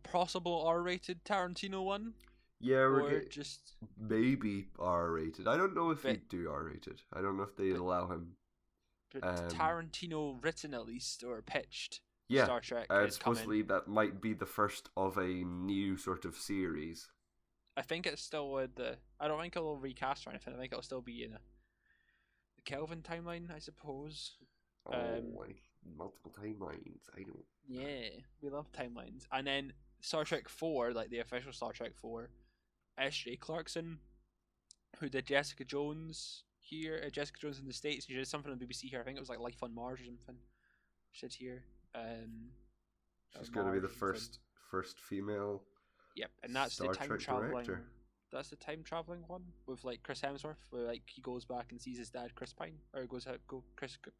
possible R-rated Tarantino one. Yeah, we're just maybe R-rated. I don't know if he'd do R-rated. I don't know if they'd allow him. But Tarantino written at least or pitched. Yeah, Star Trek. Supposedly that might be the first of a new sort of series. I think it's still with the. I don't think it'll recast or anything. I think it'll still be in the Kelvin timeline, I suppose. Multiple timelines. I don't. Yeah, we love timelines. And then Star Trek 4, like the official Star Trek 4, S.J. Clarkson, who did Jessica Jones here, Jessica Jones in the States. She did something on BBC here. I think it was like Life on Mars or something. She did here. She's going to be the first female. Yep, and that's Star the time Trek traveling. director. That's the time traveling one with like Chris Hemsworth, where like he goes back and sees his dad, Chris Pine, or Chris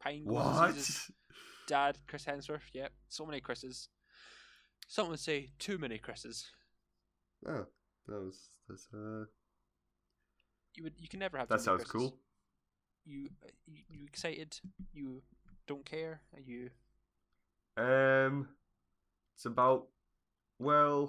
Pine goes and sees his dad, Chris Hemsworth. Yep, so many Chris's. Some would say too many Chris's. Oh, that's You can never have. That sounds cool. You excited? You don't care? Are you? It's about How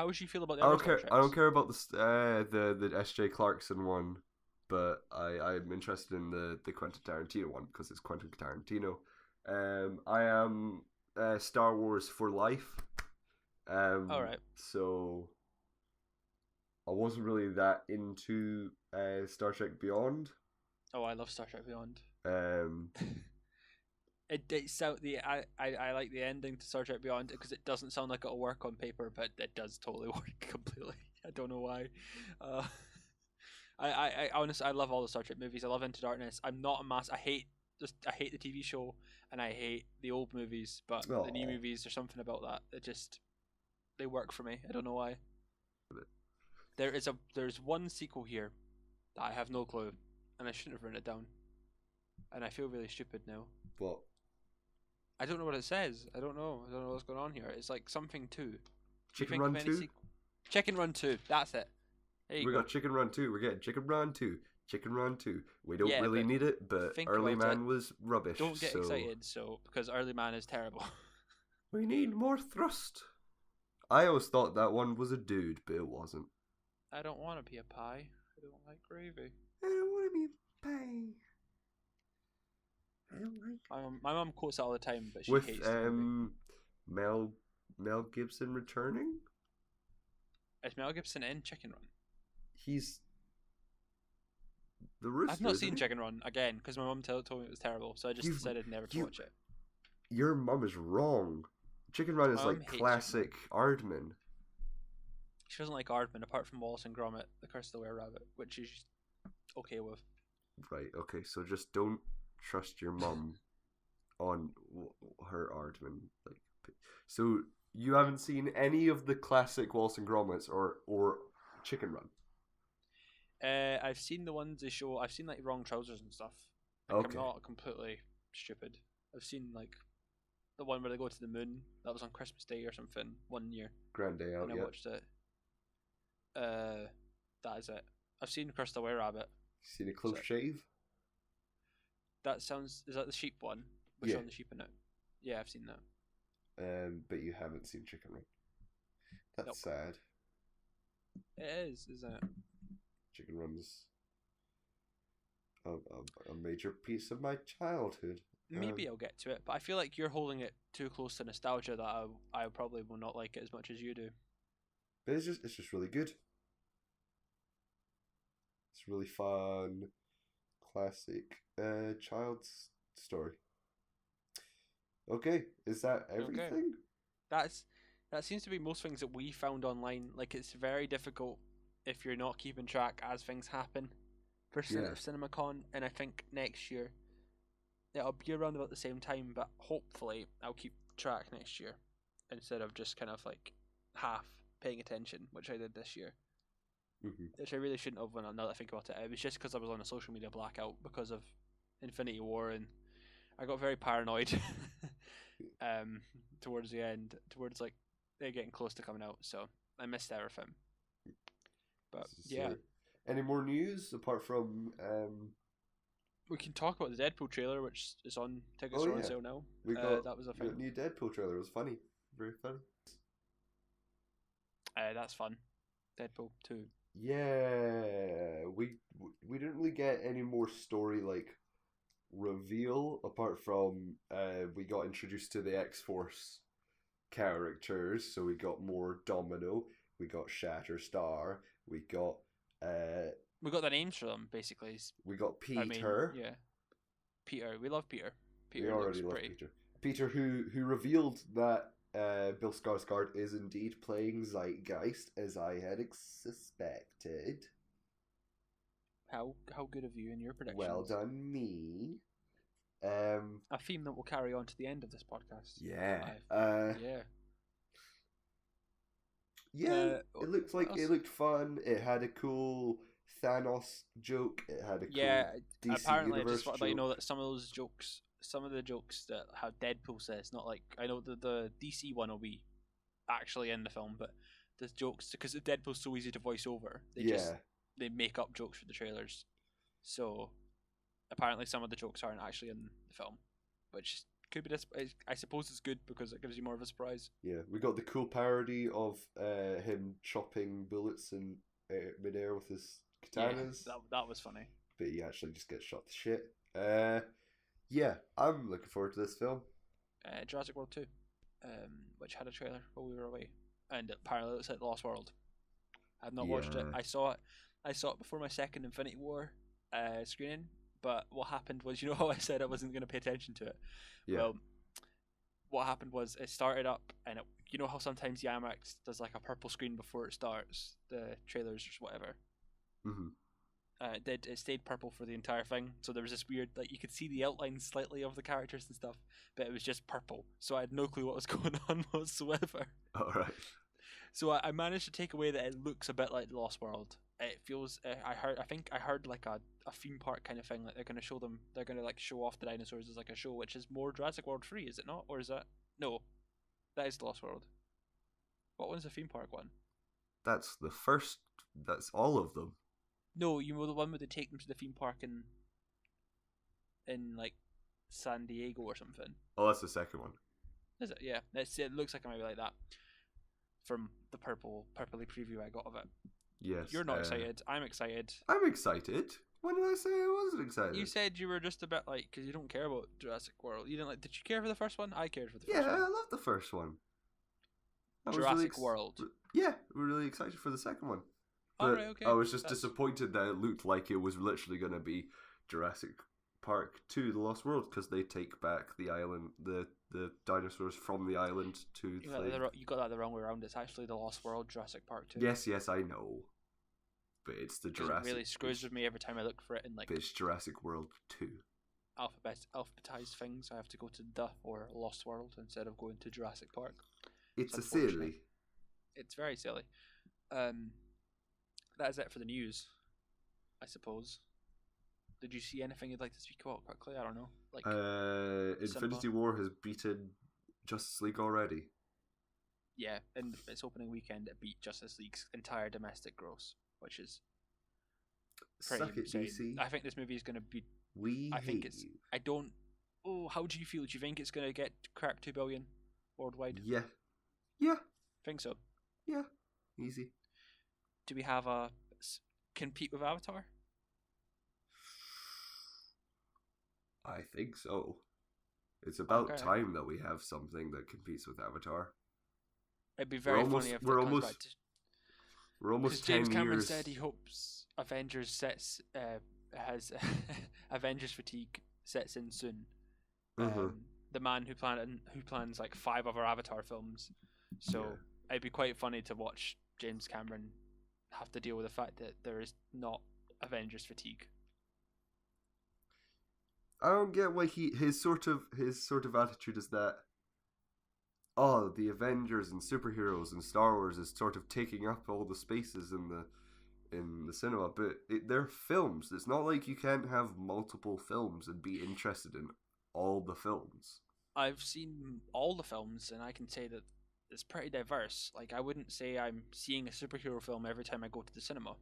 would you feel about the I other don't care. Star I don't care about the S.J. Clarkson one, but I'm interested in the Quentin Tarantino one because it's Quentin Tarantino. I am Star Wars for life. All right. So I wasn't really that into Star Trek Beyond. Oh, I love Star Trek Beyond. I like the ending to Star Trek Beyond because it doesn't sound like it'll work on paper, but it does totally work completely. I don't know why. I honestly I love all the Star Trek movies. I love Into Darkness. I'm not a mass. I hate the TV show and I hate the old movies, but the new movies, there's something about that they work for me. I don't know why. There's one sequel here that I have no clue, and I shouldn't have written it down, and I feel really stupid now. What? I don't know what it says. I don't know what's going on here. It's like something 2. Chicken Run 2? Chicken Run 2. That's it. We got Chicken Run 2. We're getting Chicken Run 2. Chicken Run 2. We don't really need it, but Early Man was rubbish. Don't get excited, because Early Man is terrible. We need more thrust. I always thought that one was a dude, but it wasn't. I don't want to be a pie. I don't like gravy. I don't want to be a pie. I don't like. My mum quotes it all the time, but she with hates it. Mel Gibson returning. Is Mel Gibson in Chicken Run? He's the rooster. I've not seen Chicken Run again because my mum told me it was terrible, so I just decided never to watch it. Your mum is wrong. Chicken Run is like classic Aardman. She doesn't like Aardman apart from Wallace and Gromit: The Curse of the Were Rabbit, which she's okay with. Right. Okay. So just don't trust your mum on her Aardman. Like, so you haven't seen any of the classic Wallace and Gromits or Chicken Run. I've seen the ones they show. I've seen like Wrong Trousers and stuff. Like, I'm not completely stupid. I've seen like the one where they go to the moon. That was on Christmas Day or something one year. Grand Day Out. And I watched it. That is it. I've seen Curse of the Were Rabbit. Seen a close shave? Is that the sheep one? Which one the sheep in it? Yeah, I've seen that. But you haven't seen Chicken Run. That's sad. It is, isn't it? Chicken Run's a major piece of my childhood. maybe I'll get to it, but I feel like you're holding it too close to nostalgia that I probably will not like it as much as you do. But it's just really good. It's really fun, classic child's story. Okay, is that everything? Okay. That seems to be most things that we found online. Like it's very difficult if you're not keeping track as things happen for Yeah. CinemaCon, and I think next year it'll be around about the same time, but hopefully I'll keep track next year instead of just kind of like half paying attention, which I did this year. Mm-hmm. Which I really shouldn't have when now that I think about it. It was just because I was on a social media blackout because of Infinity War, and I got very paranoid towards the end, towards like they're getting close to coming out, so I missed everything. But yeah, Any more news apart from we can talk about the Deadpool trailer, which is on tickets Oh, are on yeah. sale now. we got that was a we got thing. new Deadpool trailer. It was funny, very funny. That's fun. Deadpool 2. Yeah, we didn't really get any more story like reveal apart from we got introduced to the X-Force characters, so we got more Domino, we got Shatterstar, we got We got the names for them basically. we got Peter. I mean, yeah, Peter. We love Peter. Peter We already looks love pretty. Peter. Peter, who revealed that Bill Skarsgård is indeed playing Zeitgeist, as I had suspected. How good of you in your predictions? Well done, me. A theme that will carry on to the end of this podcast. Yeah. Yeah. Yeah. It looked fun. It had a cool Thanos joke. It had a cool DC apparently Universe I just want to let you joke. know that some of the jokes that how Deadpool says, not like I know the DC one will be actually in the film, but the jokes because Deadpool's so easy to voice over, they make up jokes for the trailers. So apparently some of the jokes aren't actually in the film, which could be I suppose it's good because it gives you more of a surprise. Yeah, we got the cool parody of him chopping bullets in midair with his katanas. Yeah, that was funny. But he actually just gets shot to shit. Yeah, I'm looking forward to this film. Jurassic World 2, which had a trailer while we were away, and apparently it looks like Lost World. I've not watched it. I saw it before my second Infinity War screening, but what happened was, you know how I said I wasn't going to pay attention to it? Yeah. Well, what happened was it started up, and you know how sometimes the IMAX does like a purple screen before it starts, the trailers or whatever? Mm-hmm. It stayed purple for the entire thing, so there was this weird, like you could see the outlines slightly of the characters and stuff, but it was just purple, so I had no clue what was going on whatsoever. Alright. So I managed to take away that it looks a bit like Lost World. It feels I think I heard like a theme park kind of thing, like they're gonna like show off the dinosaurs as like a show, which is more Jurassic World 3, is it not? Or is that no? That is Lost World. What one's the theme park one? That's the first. That's all of them. No, you know the one where they take them to the theme park in like San Diego or something. Oh, that's the second one. Is it? Yeah, it looks like it might be like that. From the purpley preview I got of it. Yes. You're not excited. I'm excited. I'm excited. When did I say I wasn't excited? You said you were just a bit like, because you don't care about Jurassic World. You didn't like. Did you care for the first one? I cared for the first one. Yeah, I love the first one. Jurassic World. Yeah, we're really excited for the second one. But Alright, okay. I was just disappointed that it looked like it was literally going to be Jurassic Park 2, The Lost World, because they take back the island, the dinosaurs from the island to You got that the wrong way around. It's actually The Lost World, Jurassic Park 2. Yes, I know. But it's the Jurassic... It really screws with me every time I look for it in like... But it's Jurassic World 2. Alphabetized things. I have to go to The or Lost World instead of going to Jurassic Park. It's a silly. It's very silly. That is it for the news, I suppose. Did you see anything you'd like to speak about quickly? I don't know. Like Infinity War has beaten Justice League already. Yeah, in its opening weekend, it beat Justice League's entire domestic gross, which is pretty Suck it, insane. DC. I think this movie is going to be. I hate you. I don't. Oh, how do you feel? Do you think it's going to get crack 2 billion worldwide? Yeah. Think so. Yeah. Easy. Do we have a compete with Avatar? I think so. It's about Okay. time that we have something that competes with Avatar. It'd be very funny if it comes back to... We're almost Because James 10 Cameron years. said he hopes Avengers has Avengers fatigue sets in soon. The man who plans like 5 other Avatar films. So it'd be quite funny to watch James Cameron have to deal with the fact that there is not Avengers fatigue. I don't get why his sort of attitude is that, oh, the Avengers and superheroes and Star Wars is sort of taking up all the spaces in the cinema, but they're films. It's not like you can't have multiple films and be interested in all the films. I've seen all the films, and I can say that it's pretty diverse. Like, I wouldn't say I'm seeing a superhero film every time I go to the cinema.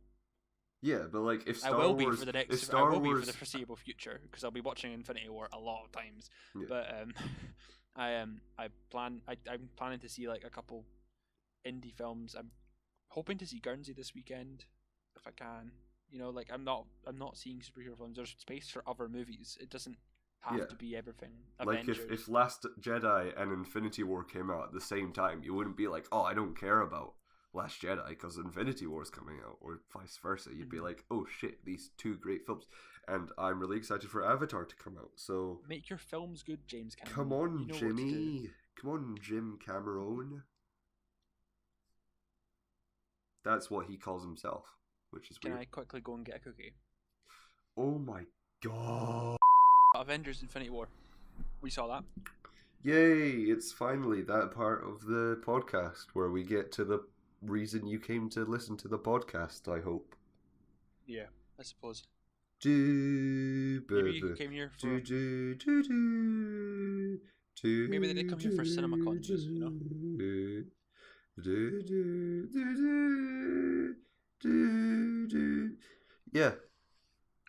Yeah, but like if Star I will Wars, be for the next. if Star I will Wars, be for the foreseeable future because I'll be watching Infinity War a lot of times. Yeah. But I'm planning to see like a couple indie films. I'm hoping to see Guernsey this weekend if I can. You know, like I'm not seeing superhero films. There's space for other movies. It doesn't have to be everything. Like Avengers. if Last Jedi and Infinity War came out at the same time, you wouldn't be like, oh, I don't care about Last Jedi because Infinity War is coming out, or vice versa. You'd be like, oh shit, these 2 great films, and I'm really excited for Avatar to come out. So make your films good, James Cameron. Come on, you know Jimmy. Come on, Jim Cameron. That's what he calls himself, which is weird. Can I quickly go and get a cookie? Oh my god. Avengers Infinity War. We saw that. Yay, it's finally that part of the podcast where we get to the reason you came to listen to the podcast, I hope. Yeah, I suppose. Maybe Maybe you came here for... Maybe they did come here for CinemaCon news, you know? Yeah.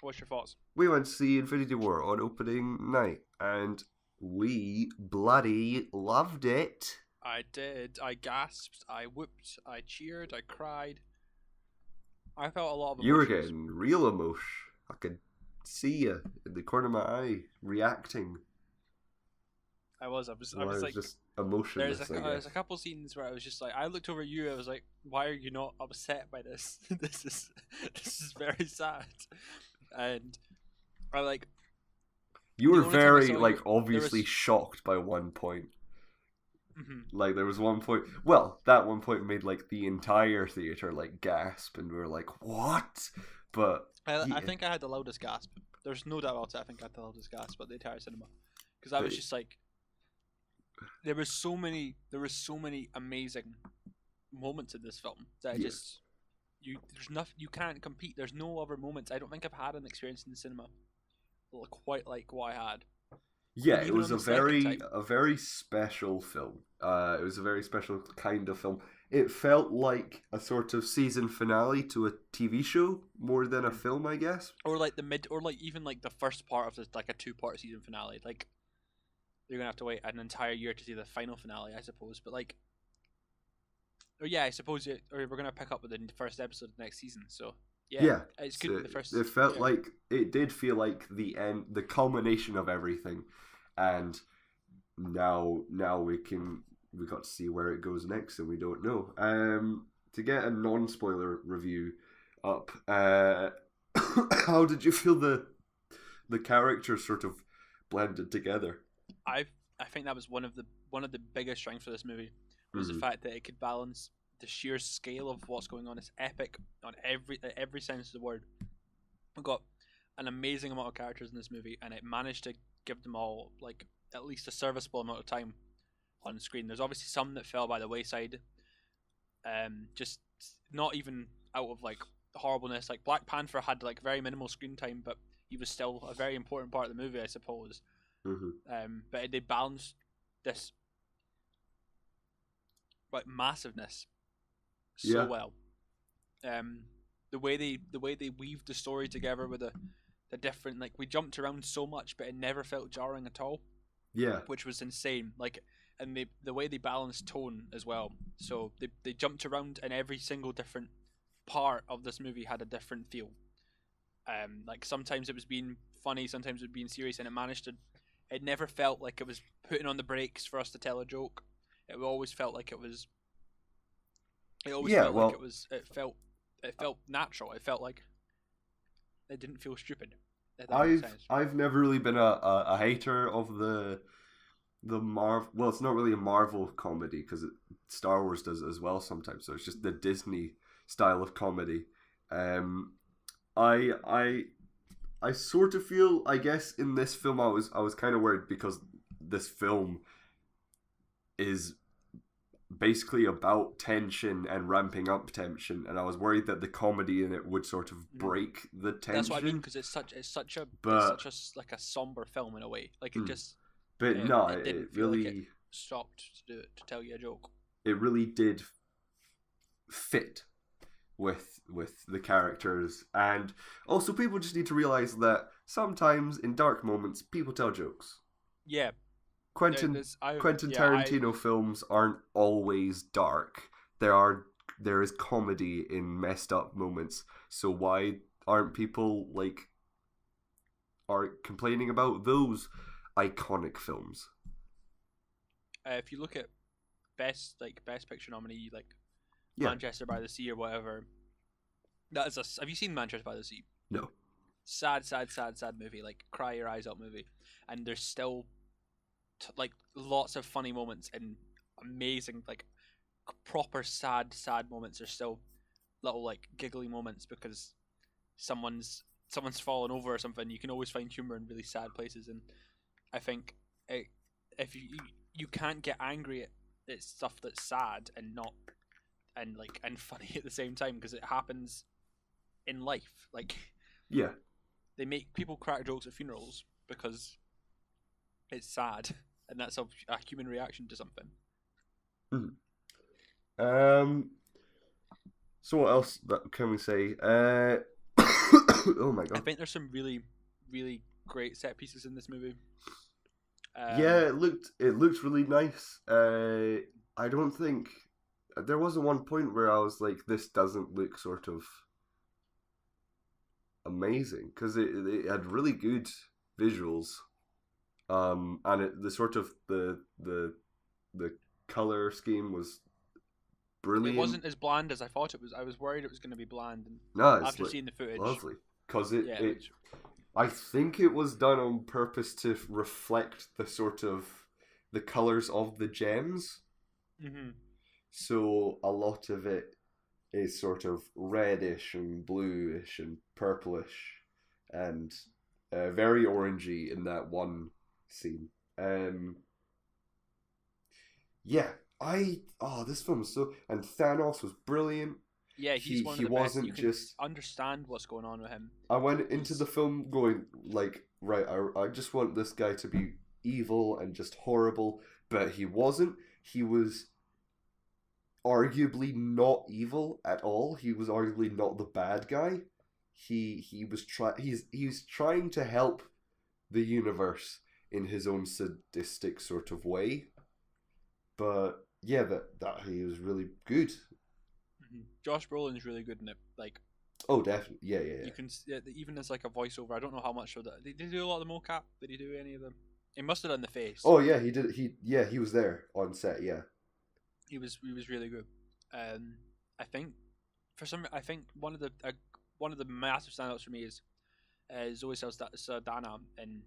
What's your thoughts? We went to see Infinity War on opening night, and we bloody loved it. I did. I gasped. I whooped. I cheered. I cried. I felt a lot of emotions. You were getting real emotion. I could see you in the corner of my eye reacting. I was like just emotionless. There's a couple scenes where I was just like, I looked over at you. I was like, why are you not upset by this? this is very sad. And I like. You were very obviously shocked by one point. Mm-hmm. Like there was one point. Well, that one point made like the entire theater like gasp, and we were like, "What?" But I think I had the loudest gasp. There's no doubt about it. I think I had the loudest gasp at the entire cinema because I was just like, there were so many amazing moments in this film that there's nothing, you can't compete. There's no other moments. I don't think I've had an experience in the cinema quite like what I had. Yeah, it was a very special film. It was a very special kind of film. It felt like a sort of season finale to a TV show more than a film, I guess. Or like even like the first part of like a 2-part season finale. Like you're gonna have to wait an entire year to see the final finale, I suppose. But like, or yeah, I suppose we're gonna pick up with the first episode of the next season. So yeah, it's good. The first. It felt like it did feel like the end, the culmination of everything, and now we got to see where it goes next, and we don't know. To get a non-spoiler review up, how did you feel the characters sort of blended together? I think that was one of the biggest strengths of this movie was the fact that it could balance the sheer scale of what's going on. It's epic on every sense of the word. We've got an amazing amount of characters in this movie, and it managed to give them all like at least a serviceable amount of time on screen. There's obviously some that fell by the wayside, just not even out of like horribleness. Like Black Panther had like very minimal screen time, but he was still a very important part of the movie, I suppose. But they balanced this like massiveness so well. The way they weaved the story together with the different, like, we jumped around so much, but it never felt jarring at all. Yeah, which was insane. Like, and the way they balanced tone as well. So they jumped around, and every single different part of this movie had a different feel. Like sometimes it was being funny, sometimes it was being serious, and it It never felt like it was putting on the brakes for us to tell a joke. It always felt like it was. It always Yeah, felt like well, it was. It felt natural. It felt like it didn't feel stupid. If that makes sense. I've never really been a hater of the Marvel. Well, it's not really a Marvel comedy because Star Wars does it as well sometimes. So it's just the Disney style of comedy. Um, I I sort of feel, I guess, in this film, I was kind of worried because this film is basically about tension and ramping up tension, and I was worried that the comedy in it would sort of break the tension. That's what I mean, because it's But such a like a somber film in a way. Like it just but no, it didn't it feel really like it stopped to do it to tell you a joke. it really did fit with the characters, and also people just need to realize that sometimes in dark moments people tell jokes. Yeah, Quentin Tarantino films aren't always dark. There is comedy in messed up moments. So why aren't people are complaining about those iconic films? If you look at best picture nominee, Yeah. Manchester by the Sea or whatever, that is a. Have you seen Manchester by the Sea? No. Sad movie, like cry your eyes out movie, and there's still lots of funny moments and amazing proper sad moments. There's still little giggly moments because someone's fallen over or something. You can always find humor in really sad places, and I think if you can't get angry at stuff that's sad and not and funny at the same time, because it happens in life. Yeah. They make people crack jokes at funerals because it's sad, and that's a human reaction to something. So what else can we say? Oh my god! I think there's some really, really great set pieces in this movie. Yeah, it looked really nice. I don't think there wasn't one point where I was like, this doesn't look sort of amazing, because it had really good visuals, and the sort of the color scheme was brilliant. It wasn't as bland as I thought it was. I was worried it was going to be bland. And no, it's after seeing the footage, lovely, because I think it was done on purpose to reflect the sort of the colors of the gems. Mm-hmm. So a lot of it is sort of reddish and bluish and purplish and very orangey in that one scene. This film was and Thanos was brilliant. Yeah, he's one of the best. You can understand what's going on with him. I went into the film going right, I just want this guy to be evil and just horrible, but he wasn't. He was arguably not evil at all. He was arguably not the bad guy. He's trying to help the universe in his own sadistic sort of way. But yeah, that he was really good. Mm-hmm. Josh Brolin's really good in it. Oh, definitely, yeah. You can even as a voiceover. I don't know how much of that. Did he do a lot of the mocap? Did he do any of them? He must have done the face. Oh yeah, he did. He was there on set. Yeah. He was really good. I think one of the massive standouts for me is Zoe Saldana in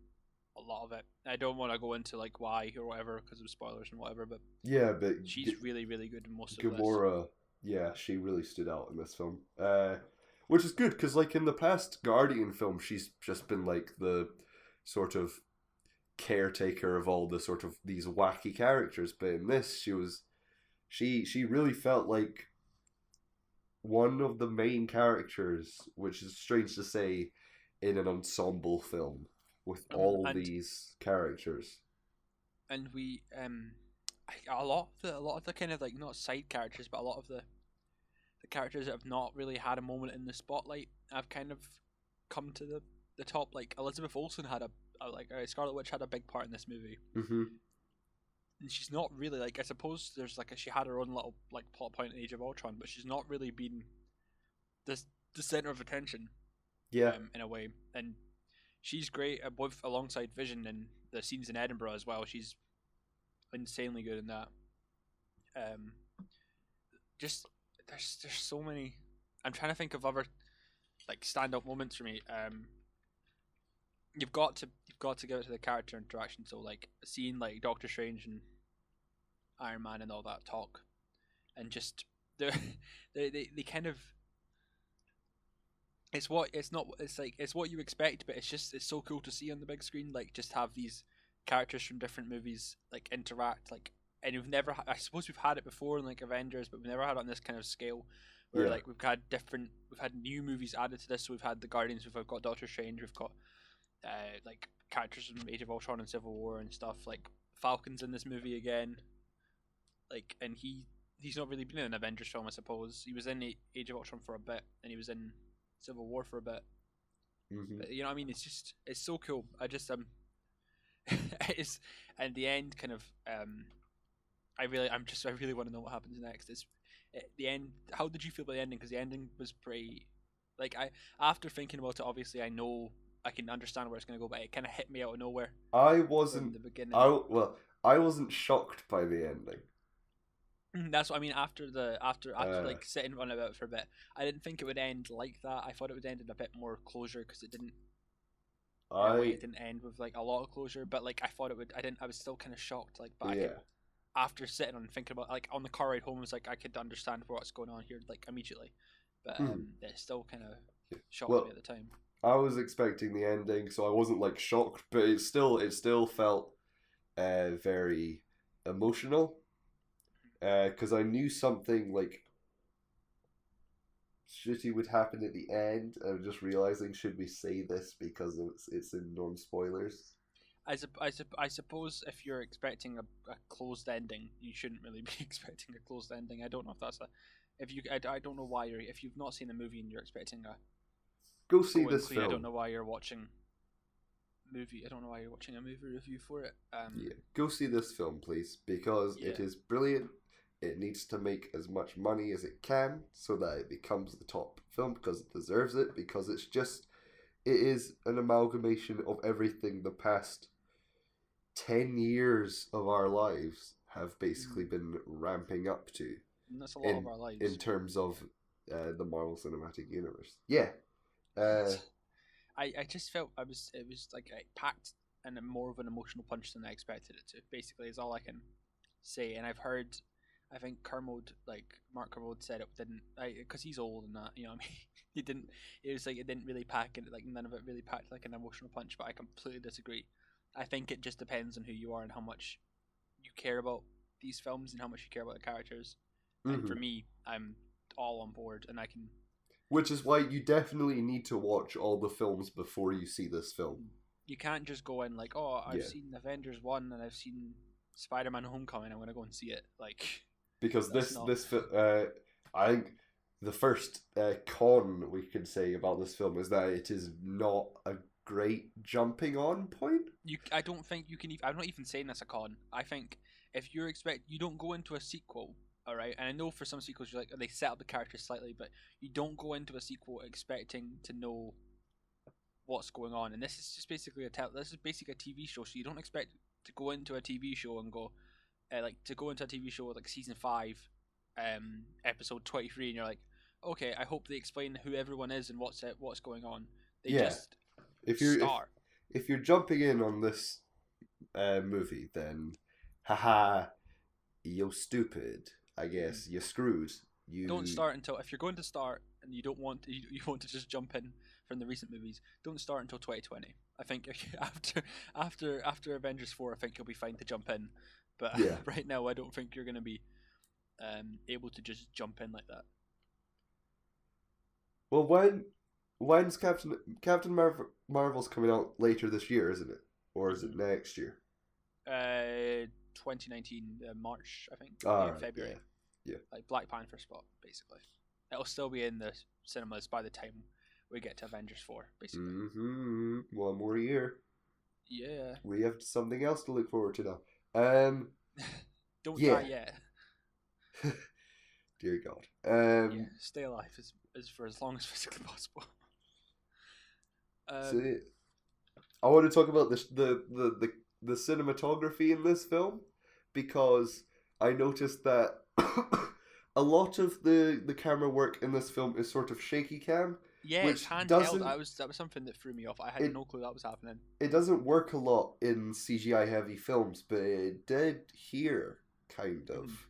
a lot of it. I don't want to go into why or whatever because of spoilers and whatever, but yeah, but she's really good in most of Gamora. This. Yeah, she really stood out in this film, which is good because in the past Guardian film, she's just been the sort of caretaker of all the sort of these wacky characters, but in this she really felt like one of the main characters, which is strange to say in an ensemble film with all these characters. And we a lot of the kind of not side characters, but a lot of the characters that have not really had a moment in the spotlight have kind of come to the top. Elizabeth Olsen had Scarlet Witch had a big part in this movie. Mm-hmm. And she's not really I suppose there's she had her own little plot point in Age of Ultron, but she's not really been the center of attention. Yeah. In a way, and she's great both alongside Vision and the scenes in Edinburgh as well. She's insanely good in that. Um, just there's so many. I'm trying to think of other like stand-up moments for me. You've got to give it to the character interaction. So like seeing like Doctor Strange and Iron Man and all that talk, and just the they kind of it's what you expect, but it's so cool to see on the big screen. Like just have these characters from different movies like interact like, and I suppose we've had it before in like Avengers, but we've never had it on this kind of scale. Where Yeah. like we've had new movies added to this. So we've had the Guardians, we've got Doctor Strange, we've got like characters from Age of Ultron and Civil War and stuff. Like Falcon's in this movie again. Like, and he's not really been in an Avengers film, I suppose. He was in Age of Ultron for a bit, and he was in Civil War for a bit. Mm-hmm. But, you know what I mean? It's so cool. I just it's and the end kind of I really want to know what happens next. The end. How did you feel about the ending? Because the ending was pretty. Like after thinking about it, obviously I know I can understand where it's going to go, but it kind of hit me out of nowhere. I From wasn't. the beginning. I wasn't shocked by the ending. That's what I mean. After like sitting on about it for a bit, I didn't think it would end like that. I thought it would end in a bit more closure because it didn't. In a way, it didn't end with like a lot of closure, but like I thought it would. I was still kind of shocked. Like, but yeah. After sitting on and thinking about like on the car ride home, I was like I could understand what's going on here like immediately, but it still kind of shocked me at the time. I was expecting the ending, so I wasn't like shocked, but it still felt very emotional. Because I knew something like shitty would happen at the end. I'm just realizing, should we say this because it's in non-spoilers? I suppose if you're expecting a closed ending, you shouldn't really be expecting a closed ending. I don't know if that's I don't know why if you've not seen the movie and you're expecting a go see this film. I don't know why you're watching a movie review for it. Yeah, go see this film, please, because it is brilliant. It needs to make as much money as it can so that it becomes the top film because it deserves it. Because it is an amalgamation of everything the past 10 years of our lives have basically been ramping up to. And that's a lot of our lives. In terms of the Marvel Cinematic Universe. Yeah. I just felt it was like packed and more of an emotional punch than I expected it to. Basically, is all I can say. And I've heard, I think Mark Kermode said it didn't, because he's old and that, you know what I mean? It didn't really pack it, like none of it really packed like an emotional punch, but I completely disagree. I think it just depends on who you are and how much you care about these films and how much you care about the characters. Mm-hmm. And for me, I'm all on board and I can... Which is why you definitely need to watch all the films before you see this film. You can't just go in like, oh, I've seen Avengers 1 and I've seen Spider-Man Homecoming, I'm going to go and see it. Like... Because I think the first con we can say about this film is that it is not a great jumping on point. I don't think you can. I'm not even saying that's a con. I think if you don't go into a sequel, all right. And I know for some sequels they set up the characters slightly, but you don't go into a sequel expecting to know what's going on. And this is just basically a TV show, so you don't expect to go into a TV show and go. To go into a TV show like season 5, episode 23, and you're like, okay, I hope they explain who everyone is and what's going on. They just start. If you're jumping in on this movie, then haha, you're stupid. I guess you're screwed. You don't start until if you're going to start and you don't want you want to just jump in from the recent movies. Don't start until 2020. I think after Avengers 4, I think you'll be fine to jump in. But right now, I don't think you're going to be able to just jump in like that. Well, when's Captain Marvel's coming out later this year, isn't it? Or is it next year? 2019 March, I think. February. Yeah. Like Black Panther spot, basically. It'll still be in the cinemas by the time we get to Avengers 4, basically. Mm-hmm. 1 more year. Yeah. We have something else to look forward to now. Don't die yet. Dear God. Stay alive as for as long as physically possible. I want to talk about the cinematography in this film, because I noticed that a lot of the camera work in this film is sort of shaky cam, Yeah, it's which handheld. doesn't That was something that threw me off. I had it no clue that was happening. it doesn't work a lot in CGI heavy films, but it did here, kind Mhm. of.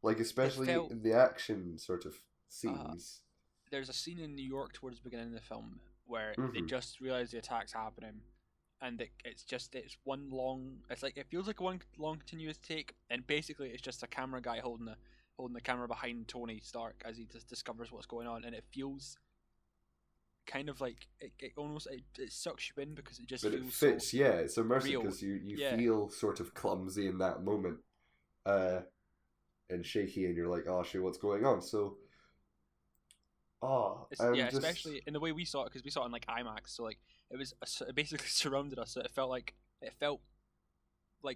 Like, It especially felt in the action sort of uh, scenes. there's a scene in New York towards the beginning of the film where they Hmm. just realize the attack's happening, and it's one long. It's like it feels like one long continuous take, and basically it's just a camera guy holding the camera behind Tony Stark as he just discovers what's going on, and it feels kind of like it sucks you in because it just But it feels so fits, yeah, it's immersive real. because you Yeah, feel sort of clumsy in that moment, uh, and shaky, and you're like, oh shit, what's going on? So, I'm just. especially in the way we saw it because we saw it in like IMAX, so like it basically surrounded us. So it felt like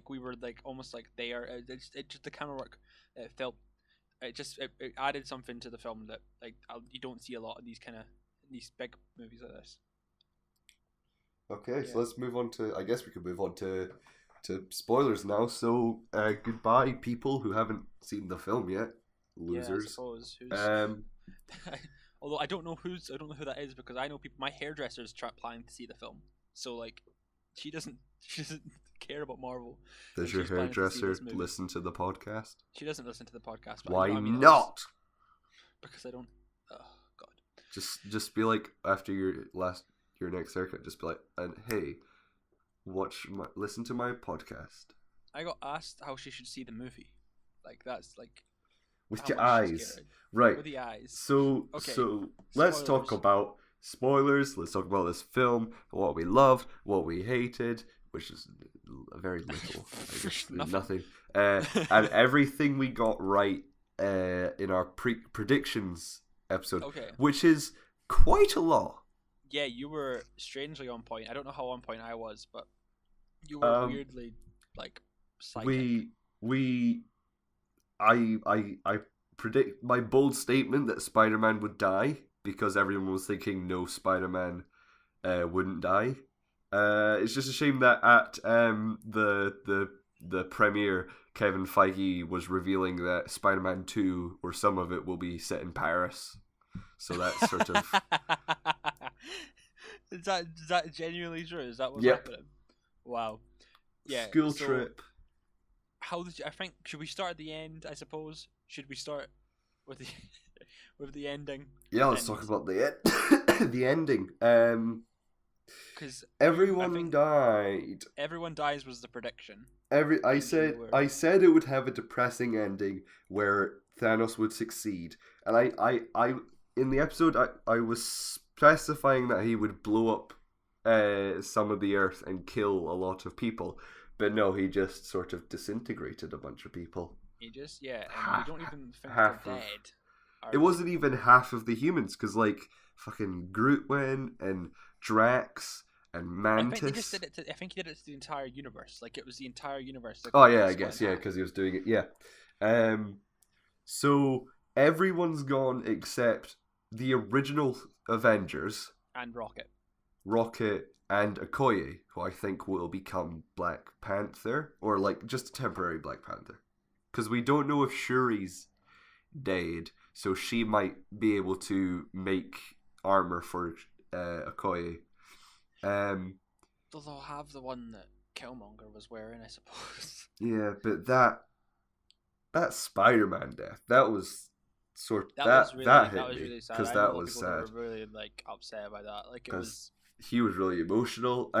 we were like almost like there. It just the camera work. It felt it added something to the film that like you don't see a lot of these big movies like this. Okay, so Yeah, let's move on to. I guess we could move on to spoilers now. So, goodbye, people who haven't seen the film yet, yeah. I losers. suppose who's. Um, Although I don't know who that is because I know people. My hairdresser's planning to see the film, so like, she doesn't she doesn't care about Marvel, does and your she's planning to see hairdresser this movie. listen to the podcast? She doesn't listen to the podcast, but you Why know what I mean. not? Because I don't. Oh God. Just be like, after your next haircut, just be like, and hey, listen to my podcast I got asked how she should see the movie. Like that's like with how your much she's eyes, scared right? with the eyes. So Okay, so let's talk spoilers. about spoilers. Let's talk about this film, what we loved, what we hated, which is very little, I guess, Nothing. nothing, and everything we got right in our predictions episode, Okay. which is quite a lot. Yeah, you were strangely on point. I don't know how on point I was, but you were Um, weirdly like psychic. we we I predict my bold statement that Spider-Man would die because everyone was thinking no, Spider-Man wouldn't die. It's just a shame that at the premiere, Kevin Feige was revealing that Spider-Man 2 or some of it will be set in Paris. So that's sort of. Is that genuinely true? Is that what's Yep. happening? Wow. Yeah. School So trip. how did you, I think should we start at the end? I suppose should we start with the with the ending? Yeah, let's And talk about the ending. because I Everyone think died. everyone dies was the prediction. I And you said were I said it would have a depressing ending where Thanos would succeed, and I in the episode I was specifying that he would blow up some of the Earth and kill a lot of people, but no, he just sort of disintegrated a bunch of people. you just and we Half don't even think half they're of dead. Are it they? wasn't even half of the humans because like fucking Groot went and Drax and I think they just Mantis. did it. I think he did it to the entire universe. Like it was the entire universe that Oh got yeah, I split guess in yeah, half. because he was doing it. Yeah. So everyone's gone except the original Avengers, And Rocket. Rocket and Okoye, who I think will become Black Panther or like just a temporary Black Panther, because we don't know if Shuri's dead, so she might be able to make armor for Okoye. Um, They'll have the one that Killmonger was wearing, I suppose. yeah, but that Spider-Man death, that was that hit That was me really sad. because I know a that lot of was people that sad were really like upset by that. Like it because was. he was really emotional.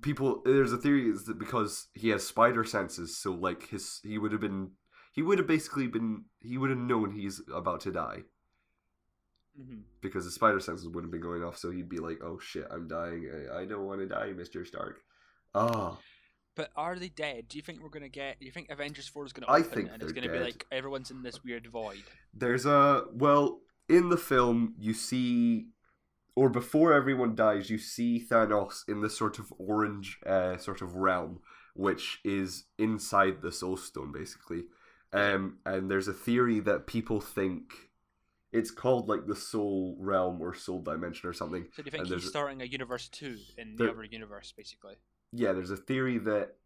People, there's a theory is that because he has spider senses, so like he would have basically been, he would have known he's about to die Mm-hmm. because the spider senses wouldn't be going off, so he'd be like, oh shit, I'm dying. I don't want to die, Mr. Stark. Ah, But are they dead? Do you think we're gonna get? Do you think Avengers 4 is gonna I open think and they're it's gonna be dead. like everyone's in this weird void? There's in the film you see, or before everyone dies, you see Thanos in this sort of orange sort of realm, which is inside the Soul Stone, basically. And there's a theory that people think it's called like the Soul Realm or Soul Dimension or something. So do you think And he's starting a universe 2 in the there, other universe, basically? yeah, there's a theory that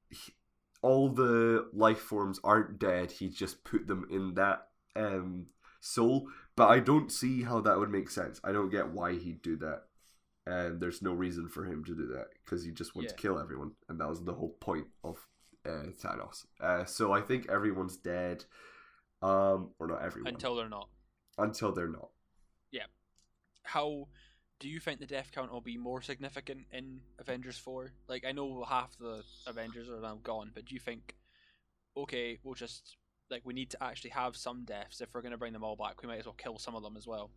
all the life forms aren't dead. He just put them in that soul, but I don't see how that would make sense. I don't get why he'd do that, and there's no reason for him to do that because he just wants Yeah. to kill everyone, and that was the whole point of Thanos. So I think everyone's dead, or not everyone, Until they're not. until they're not. Yeah. How do you think the death count will be more significant in Avengers 4? Like, I know half the Avengers are now gone, but do you think, okay, we'll just, like, we need to actually have some deaths. If we're going to bring them all back, we might as well kill some of them as well.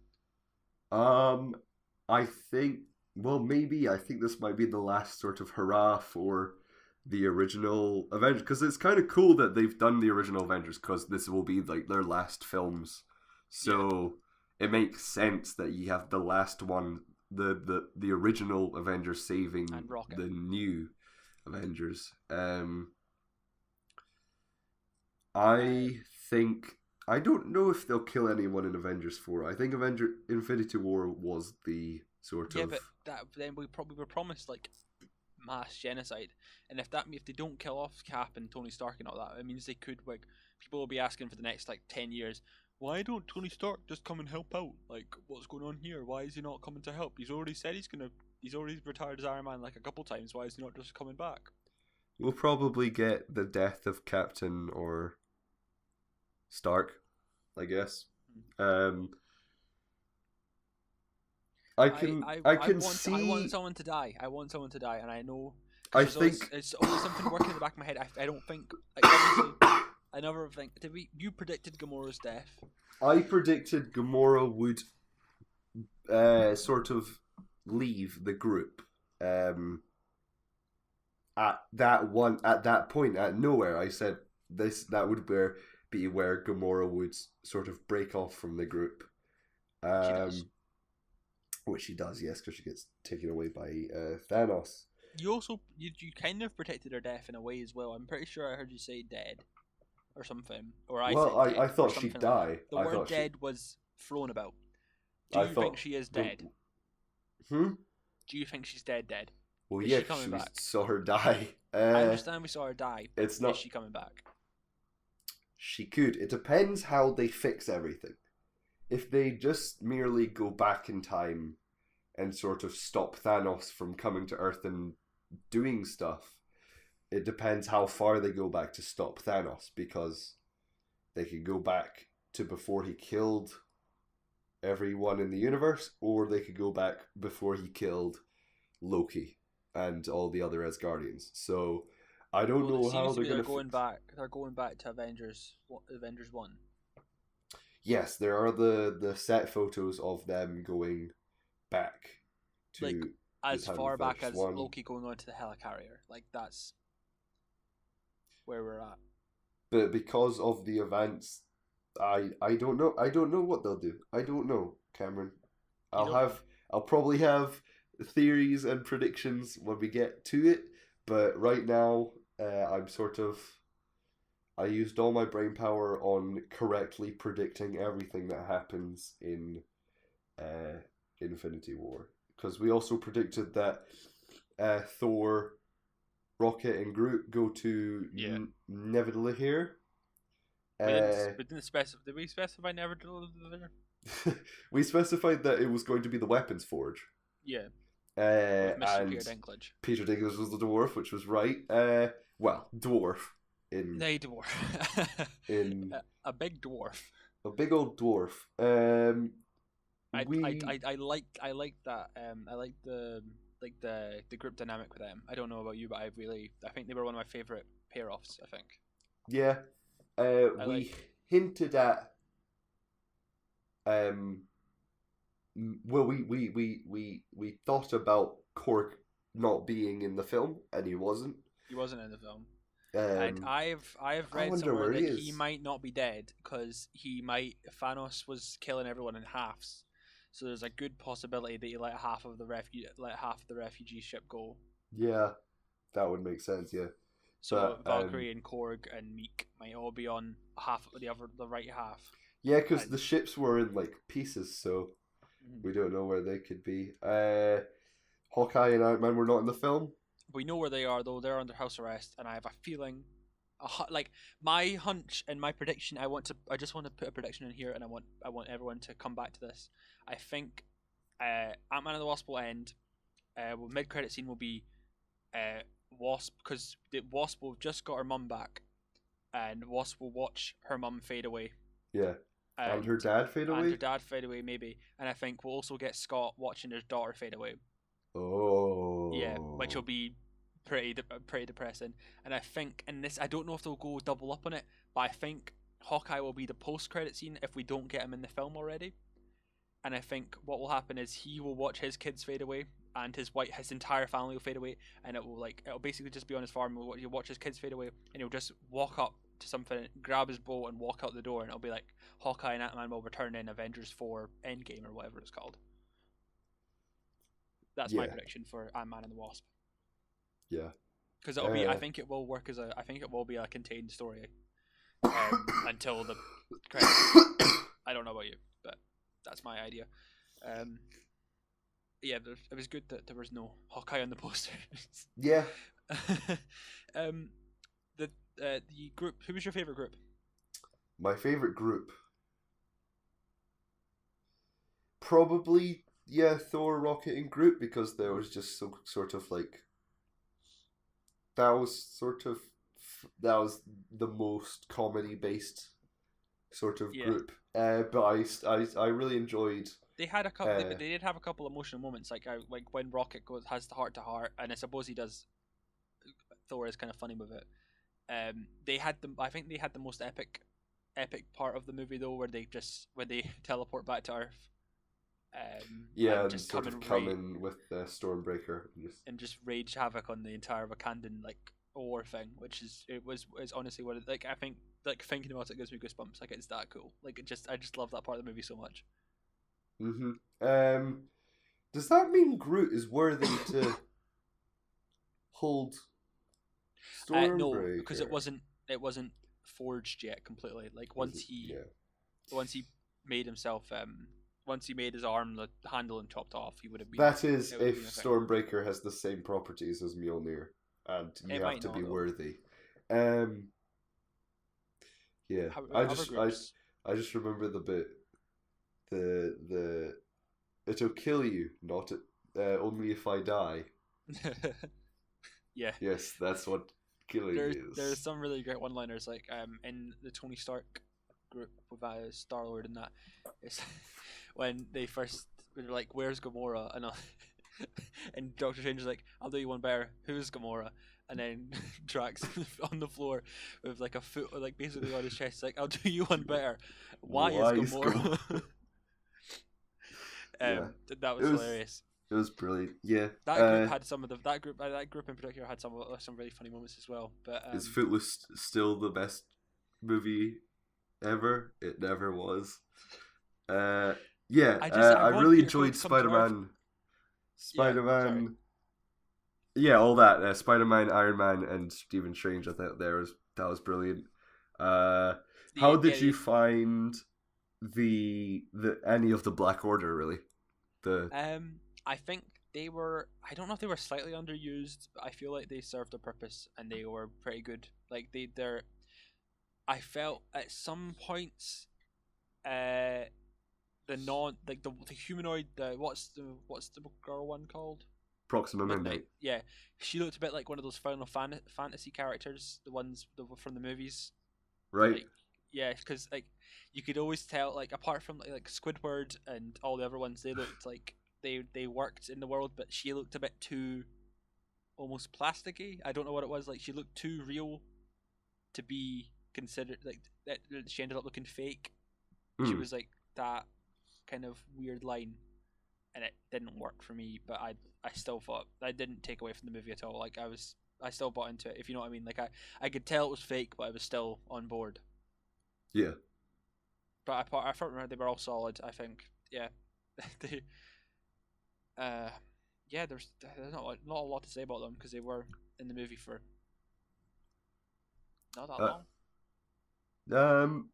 I think, well, maybe I think this might be the last sort of hurrah for the original Avengers, because it's kind of cool that they've done the original Avengers, because this will be like their last films, so it makes sense that you have the last one, the original Avengers saving And Rocket. the new Avengers. I think, I don't know if they'll kill anyone in Avengers 4. I think Infinity War was the sort Yeah, of... but then we probably were promised like mass genocide, and if they don't kill off Cap and Tony Stark and all that, it means they could, like, people will be asking for the next like 10 years. Why don't Tony Stark just come and help out? Like, what's going on here? Why is he not coming to help? He's already said he's already retired as Iron Man like a couple times. Why is he not just coming back? We'll probably get the death of Captain or Stark, I guess. I can see. I want someone to die. I want someone to die, and I know. I think it's always something working in the back of my head. I don't think. Like, obviously, I never think. You predicted Gamora's death? I predicted Gamora would sort of leave the group at that point at nowhere. I said that would be where Gamora would sort of break off from the group. She does. Which she does, yes, because she gets taken away by Thanos. You also you kind of predicted her death in a way as well. I'm pretty sure I heard you say dead, or something. Or I said dead, I thought or she'd something die. Like the word dead was thrown about. Do I you think she is dead? Do you think she's dead? Dead? Well, Is yeah, she coming back? saw her die. I understand we saw her die. It's not. Is she coming back? She could. It depends how they fix everything. If they just merely go back in time and sort of stop Thanos from coming to Earth and doing stuff, it depends how far they go back to stop Thanos, because they could go back to before he killed everyone in the universe, or they could go back before he killed Loki and all the other Asgardians. So I don't know how they're going to... They're going back to Avengers 1. Yes, there are the set photos of them going back to, like, as far back as 1. Loki going on to the helicarrier. Like, that's where we're at. But because of the events, I don't know. I don't know what they'll do. I don't know, Cameron. I'll probably have theories and predictions when we get to it. But right now, I'm sort of... I used all my brain power on correctly predicting everything that happens in Infinity War. Because we also predicted that Thor, Rocket, and Groot go to Nidavellir. We didn't specify. Did we specify Nidavellir? We specified that it was going to be the Weapons Forge. Yeah. With Mr. and Peter Dinklage. Peter Dinklage was the dwarf, which was right. Well, dwarf. A dwarf. A big dwarf. A big old dwarf. I like that. I like the group dynamic with them. I don't know about you, but I think they were one of my favorite pair-offs. I think. Yeah. We hinted at. Well, we thought about Korg not being in the film, and he wasn't. He wasn't in the film. And I've read somewhere that he might not be dead because Thanos was killing everyone in halves, so there's a good possibility that he let half of the refugee ship go. Yeah, that would make sense. Yeah. So Valkyrie and Korg and Meek might all be on the right half. Yeah, because And the ships were in like pieces, so mhm. we don't know where they could be. Hawkeye and Ant-Man were not in the film. We know where they are though. They're under house arrest, and I have a feeling, like my hunch and my prediction. I just want to put a prediction in here, and I want everyone to come back to this. I think Ant-Man and the Wasp will end. Well, mid-credit scene will be Wasp, because the Wasp will have just got her mum back, and Wasp will watch her mum fade away, Yeah, and her and dad fade her away. dad fade away maybe, and I think we'll also get Scott watching his daughter fade away. Yeah, which will Oh, be pretty depressing. And I think in this, I don't know if they'll go double up on it, but I think Hawkeye will be the post-credit scene if we don't get him in the film already. And I think what will happen is he will watch his kids fade away, and his entire family will fade away, and it'll basically just be on his farm. He'll watch his kids fade away, and he'll just walk up to something, grab his bow, and walk out the door, and it'll be like Hawkeye and Ant-Man will return in Avengers 4 Endgame or whatever it's called. That's my yeah, prediction for Ant-Man and the Wasp. yeah. Because it'll be, I think it will work I think it will be a contained story until the credits. I don't know about you, but that's my idea. Um, yeah, it was good that there was no Hawkeye on the posters. Yeah, um, the group. Who was your favorite group? my favorite group. Probably, yeah, Thor, Rocket, and Groot, because there was just so sort of like that was sort of that was the most comedy based sort of Yeah, group. But I really enjoyed. they had a couple. Uh, They did have a couple emotional moments, like when Rocket has the heart to heart, and I suppose he does. Thor is kind of funny with it. They had the. I think they had the most epic part of the movie though, where they teleport back to Earth, yeah, and and just come sort of and come in with Stormbreaker. and just rage havoc on the entire Wakandan like war thing, which is honestly what like I think like thinking about it gives me goosebumps. Like it's that cool. Like I just love that part of the movie so much. Mm-hmm. Does that mean Groot is worthy to hold No, because Stormbreaker? it wasn't forged yet completely. Like Was it? Yeah. once he made himself once he made his arm the handle and chopped off, he would have been That is it would have been if a thing. Stormbreaker has the same properties as Mjolnir, and It you have might to not be though. worthy. Um, yeah, How about other groups? I just remember the bit, the it'll kill you, not only if I die. Yeah. Yes, that's what killing There's is. some really great one-liners like in the Tony Stark group with Star Lord and that. It's when they're like, "Where's Gamora?" and and Doctor Strange is like, "I'll do you one better. Who's Gamora?" And then Drax on the floor with like a foot like basically on his chest, like, "I'll do you one better. Why is Wise go. Gamora?" Yeah, That it was was hilarious. it was brilliant. Yeah, That group had some of the that group in particular had some really funny moments as well. But is Footloose still the best movie ever? It never was. Yeah, I I want really Peter Quill enjoyed to come to Earth. Yeah, Spider sorry. Man. Yeah, all that. Spider Man, Iron Man, and Stephen Strange. I thought that was brilliant. How did you find the any of the Black Order? Really, the I think they were. I don't know if they were slightly underused, but I feel like they served a purpose and they were pretty good. Like they're. I felt at some points, uh, the non like the humanoid. What's the girl one called? Proxima Midnight. Midnight. Yeah, she looked a bit like one of those Fantasy characters, the ones from the movies. Right. Like, yeah, because like you could always tell, like apart from like Squidward and all the other ones, they looked like they worked in the world, but she looked a bit too almost plasticky. I don't know what it was. Like she looked too real to be considered like that. She ended up looking fake. She Mm. was like that kind of weird line, and it didn't work for me. But I still thought I didn't take away from the movie at all. Like I still bought into it. If you know what I mean. Like I could tell it was fake, but I was still on board. Yeah. But I thought they were all solid. I think, yeah, they, uh, yeah. There's not a lot to say about them because they were in the movie for not that Uh, long. um.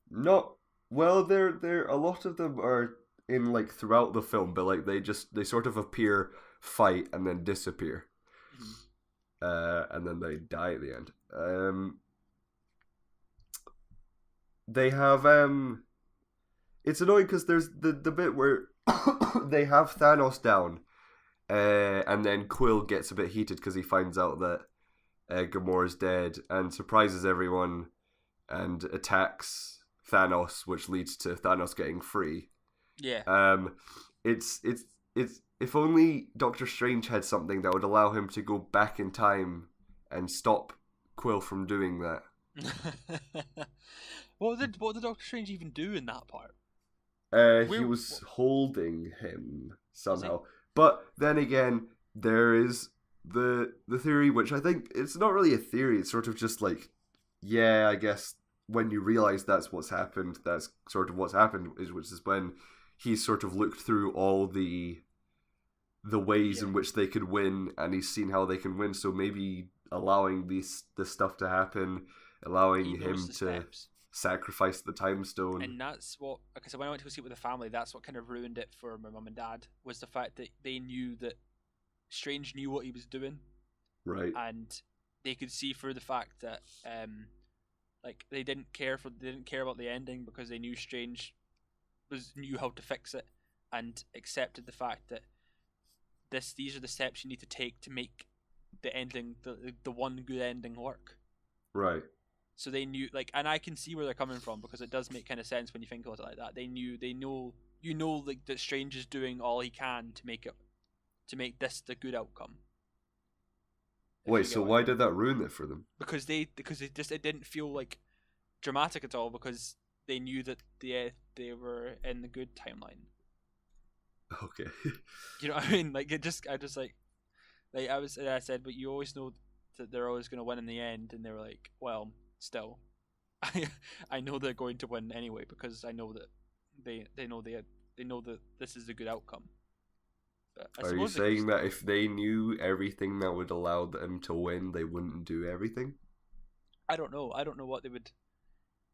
Not Well, there a lot of them are in like throughout the film, but like they sort of appear, fight, and then disappear, Mhm. and then they die at the end. They have it's annoying because there's the bit where they have Thanos down, and then Quill gets a bit heated because he finds out that Gamora's dead and surprises everyone and attacks Thanos, which leads to Thanos getting free. Yeah. It's if only Doctor Strange had something that would allow him to go back in time and stop Quill from doing that. What did Doctor Strange even do in that part? He Where was holding him was he? somehow, but then again, there is the theory, which I think it's not really a theory. It's sort of just like, yeah, I guess when you realize that's what's happened, that's sort of what's happened, which is when he's sort of looked through all the ways Yeah. in which they could win, and he's seen how they can win. So maybe allowing this stuff to happen, He allowing knows him the to steps. sacrifice the time stone. And that's what, okay, so when I went to go see it with the family, that's what kind of ruined it for my mum and dad, was the fact that they knew that Strange knew what he was doing, Right. and they could see through the fact that like they didn't care about the ending because they knew Strange knew how to fix it and accepted the fact that these are the steps you need to take to make the ending, the one good ending, work. Right. So they knew, like, and I can see where they're coming from because it does make kind of sense when you think about it like that. They know, like that Strange is doing all he can to make this the good outcome. If Wait, you get so what I why mean. did that ruin it for them? Because it didn't feel like dramatic at all because they knew that they were in the good timeline. Okay. You know what I mean? Like I just like I said, but you always know that they're always going to win in the end, and they were like, well, still, I know they're going to win anyway because I know that they know that this is a good outcome. But I Are you suppose they saying that if they knew everything that would allow them to win, they wouldn't do everything? I don't know. I don't know what they would.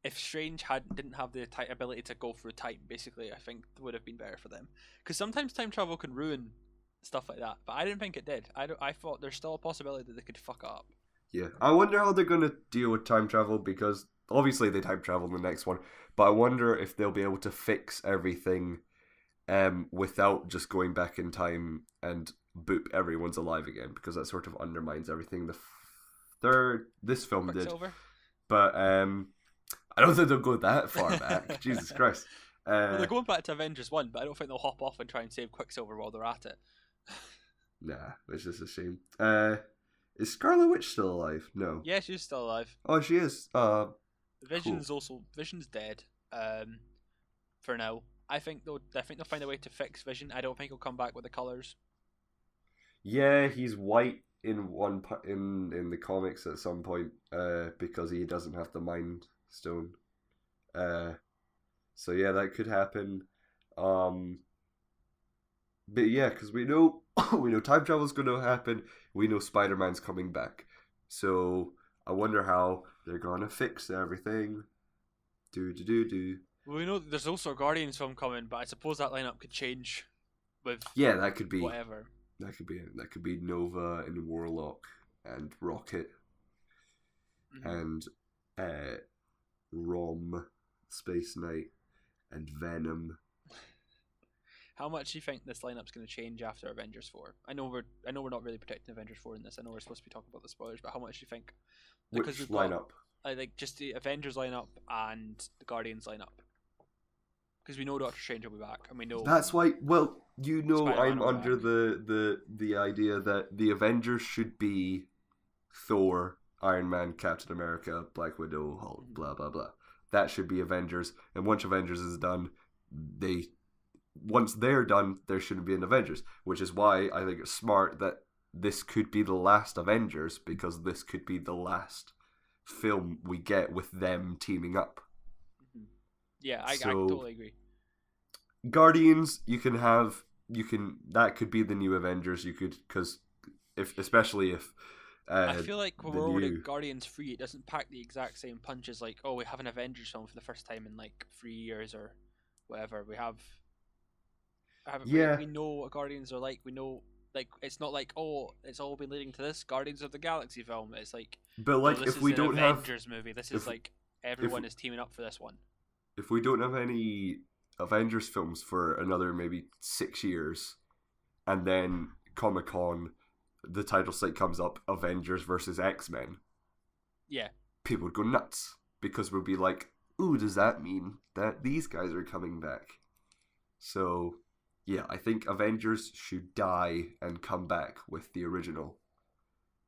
If Strange didn't have the ability to go through time, basically, I think it would have been better for them. Because sometimes time travel can ruin stuff like that, but I didn't think it did. I thought there's still a possibility that they could fuck up. Yeah. I wonder how they're going to deal with time travel because obviously they time travel in the next one, but I wonder if they'll be able to fix everything without just going back in time and boop, everyone's alive again because that sort of undermines everything this film did. Quicksilver. But I don't think they'll go that far back. Jesus Christ. Well, they're going back to Avengers 1, but I don't think they'll hop off and try and save Quicksilver while they're at it. Nah, it's just a shame. Is Scarlet Witch still alive? No. Yeah, she's still alive. Oh, she is. Vision's Cool. Vision's dead. For now. I think they'll find a way to fix Vision. I don't think he'll come back with the colors. Yeah, he's white in in the comics at some point. Because he doesn't have the Mind Stone. So yeah, that could happen. But yeah, because we know we know time travel's going to happen. We know Spider-Man's coming back. So I wonder how they're gonna fix everything. Do. Well, we know that there's also a Guardians film coming, but I suppose that lineup could change with Yeah, that could be whatever. that could be Nova and Warlock and Rocket Mm-hmm. and Rom, Space Knight, and Venom. How much do you think this lineup's going to change after Avengers 4? I know we're not really protecting Avengers 4 in this. I know we're supposed to be talking about the spoilers, but how much do you think? Because Which we've got lineup? like just the Avengers lineup and the Guardians lineup. Because we know Doctor Strange will be back, and we know That's why. Well, you know, Spider-Man I'm will be under back. the idea that the Avengers should be Thor, Iron Man, Captain America, Black Widow, Hulk, blah blah blah. That should be Avengers, and once Avengers is done, once they're done, there shouldn't be an Avengers, which is why I think it's smart that this could be the last Avengers because this could be the last film we get with them teaming up. Mhm. Yeah, I So- totally agree. Guardians, that could be the new Avengers. You could, because especially if I feel like when the we're already new. Guardians 3, it doesn't pack the exact same punch as like, oh, we have an Avengers film for the first time in like 3 years or whatever. Yeah, We know what Guardians are like. We know, like, it's not like, oh, it's all been leading to this Guardians of the Galaxy film. It's like, but no, like this if is we an don't have Avengers movie. This is if like if everyone is teaming up for this one. if we don't have any Avengers films for another maybe 6 years, and then Comic-Con, the title slate comes up, Avengers versus X-Men, Yeah, people would go nuts because we'll be like, ooh, does that mean that these guys are coming back? So, yeah, I think Avengers should die and come back with the original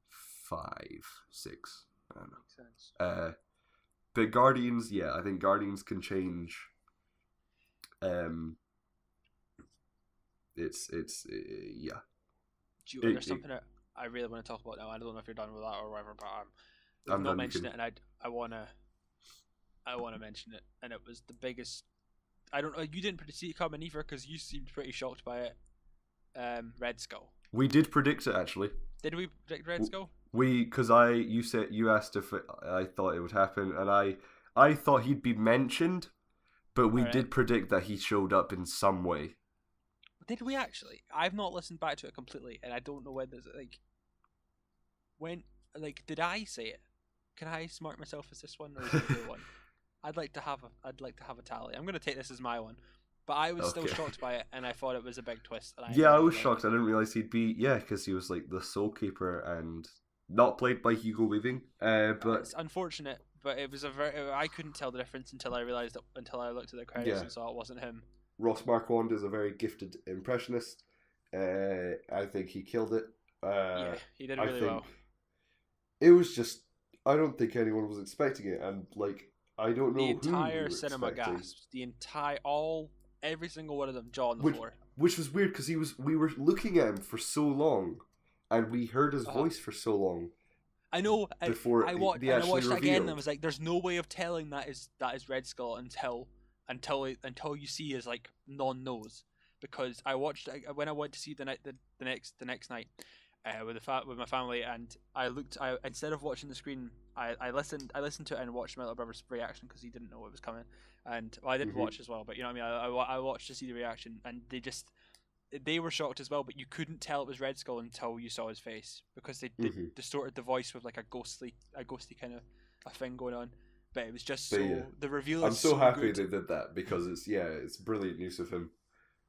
5, 6. I don't know. makes sense. But Guardians, yeah, I think Guardians can change. Yeah. There's something that I really want to talk about now. I don't know if you're done with that or whatever, but we've I'm not done. mentioned it, and I wanna mention it, and it was the biggest. I don't know. You didn't see it coming either because you seemed pretty shocked by it. Red Skull. We did predict it actually. Did we predict Red Skull? Because you asked if I thought it would happen, and I thought he'd be mentioned, but we did predict that he showed up in some way. Did we actually? I've not listened back to it completely, and I don't know whether did I say it? Can I smart myself as this one or is it the one? I'd like to have a tally. I'm gonna take this as my one, but I was still shocked by it, and I thought it was a big twist. And I was shocked. I didn't realize he'd be because he was like the Soul Keeper and not played by Hugo Weaving. But it's unfortunate, but it was I couldn't tell the difference until I realized until I looked at the credits and saw it wasn't him. Ross Marquand is a very gifted impressionist. I think he killed it. Yeah, he did really well. It was just, I don't think anyone was expecting it, and like I don't know the entire who cinema gasped. Every single one of them jaw on the floor. Which was weird because we were looking at him for so long, and we heard his voice for so long. I know. Before I watched it again, and I was like, "There's no way of telling that is Red Skull until you see his like non-nose." Because I watched when I went to see the next night with my family, and instead of watching the screen, I listened to it and watched my little brother's reaction because he didn't know it was coming, and I didn't watch as well, but you know what I mean. I watched to see the reaction, and they were shocked as well, but you couldn't tell it was Red Skull until you saw his face because they distorted the voice with like a ghostly kind of a thing going on. But it was just the reveal. I'm so happy they did that because it's brilliant use of him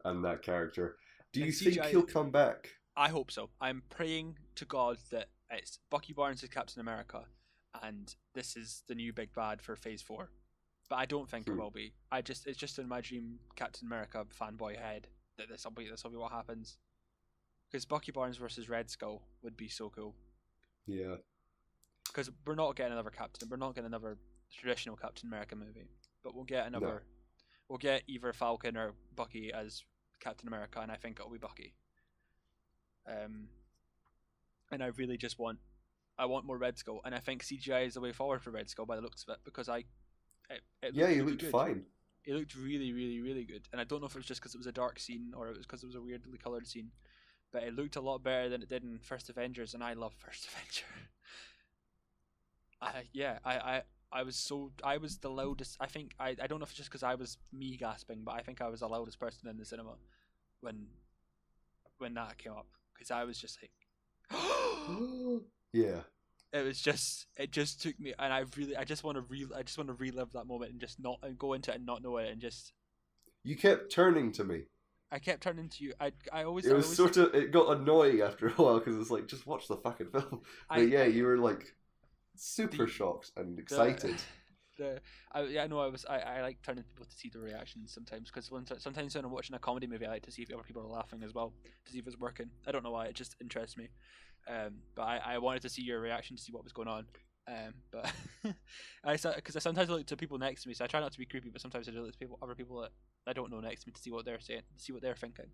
and that character. Do you think he'll come back? I hope so. I'm praying to God that it's Bucky Barnes as Captain America, and this is the new big bad for Phase 4. But I don't think it will be. It's just in my dream Captain America fanboy head that this will be what happens. Because Bucky Barnes versus Red Skull would be so cool. Yeah. Because we're not getting another Captain. We're not getting another traditional Captain America movie. But we'll get another. No. We'll get either Falcon or Bucky as Captain America, and I think it'll be Bucky. And I really just want more Red Skull, and I think CGI is the way forward for Red Skull by the looks of it, because he looked fine. It looked really, really, really good, and I don't know if it was just because it was a dark scene or it was because it was a weirdly colored scene, but it looked a lot better than it did in First Avengers, and I love First Avenger. I was the loudest. I think I don't know if it's just because I was me gasping, but I think I was the loudest person in the cinema when that came up, because I was just like, yeah. It just took me, and I just want to relive that moment and just not and go into it and not know it and just. You kept turning to me. I kept turning to you. It got annoying after a while because it's like, just watch the fucking film. But you were like super shocked and excited. I like turning people to see the reactions sometimes, because sometimes when I'm watching a comedy movie, I like to see if other people are laughing as well, to see if it's working. I don't know why, it just interests me. But I wanted to see your reaction to see what was going on. But because I sometimes look to people next to me, so I try not to be creepy, but sometimes I do look to other people that I don't know next to me to see what they're saying, to see what they're thinking.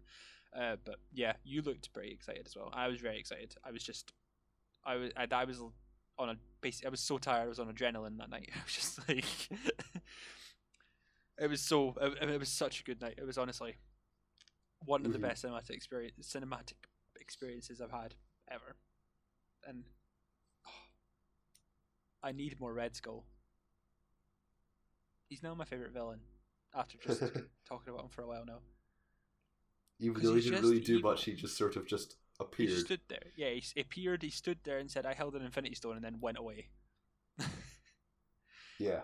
But yeah, you looked pretty excited as well. I was very excited. I was so tired. I was on adrenaline that night. I was just like, it was such a good night. It was honestly one of the best cinematic experiences I've had ever, and I need more Red Skull. He's now my favorite villain. After just talking about him for a while now. Even though he didn't really do much, he just sort of just appeared. He stood there. Yeah, he appeared. He stood there and said, "I held an Infinity Stone," and then went away. Yeah.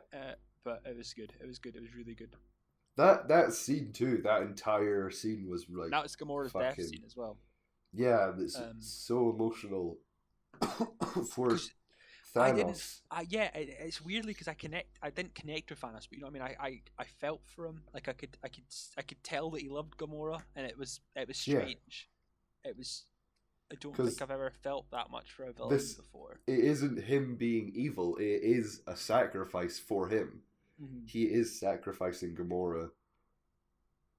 But it was good. It was good. It was really good. That scene too. That entire scene was like that was Gamora's death scene as well. Yeah, it's so emotional for Thanos. It's weirdly because I didn't connect with Thanos, but you know what I mean. I felt for him. Like I could tell that he loved Gamora, and it was strange. Yeah. It was. I don't think I've ever felt that much for a villain before. It isn't him being evil. It is a sacrifice for him. Mm-hmm. He is sacrificing Gamora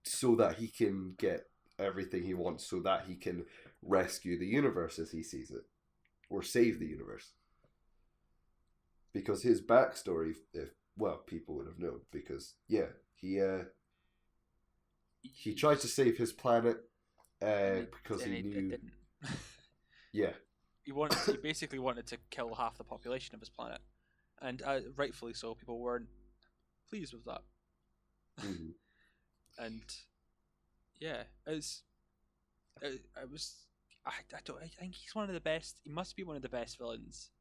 so that he can get everything he wants, so that he can rescue the universe as he sees it, or save the universe. Because his backstory, people would have known. Because he tried to save his planet because he knew. It didn't. Yeah. He basically wanted to kill half the population of his planet, and rightfully so. People weren't pleased with that. Mm-hmm. And yeah, I think he's one of the best. He must be one of the best villains.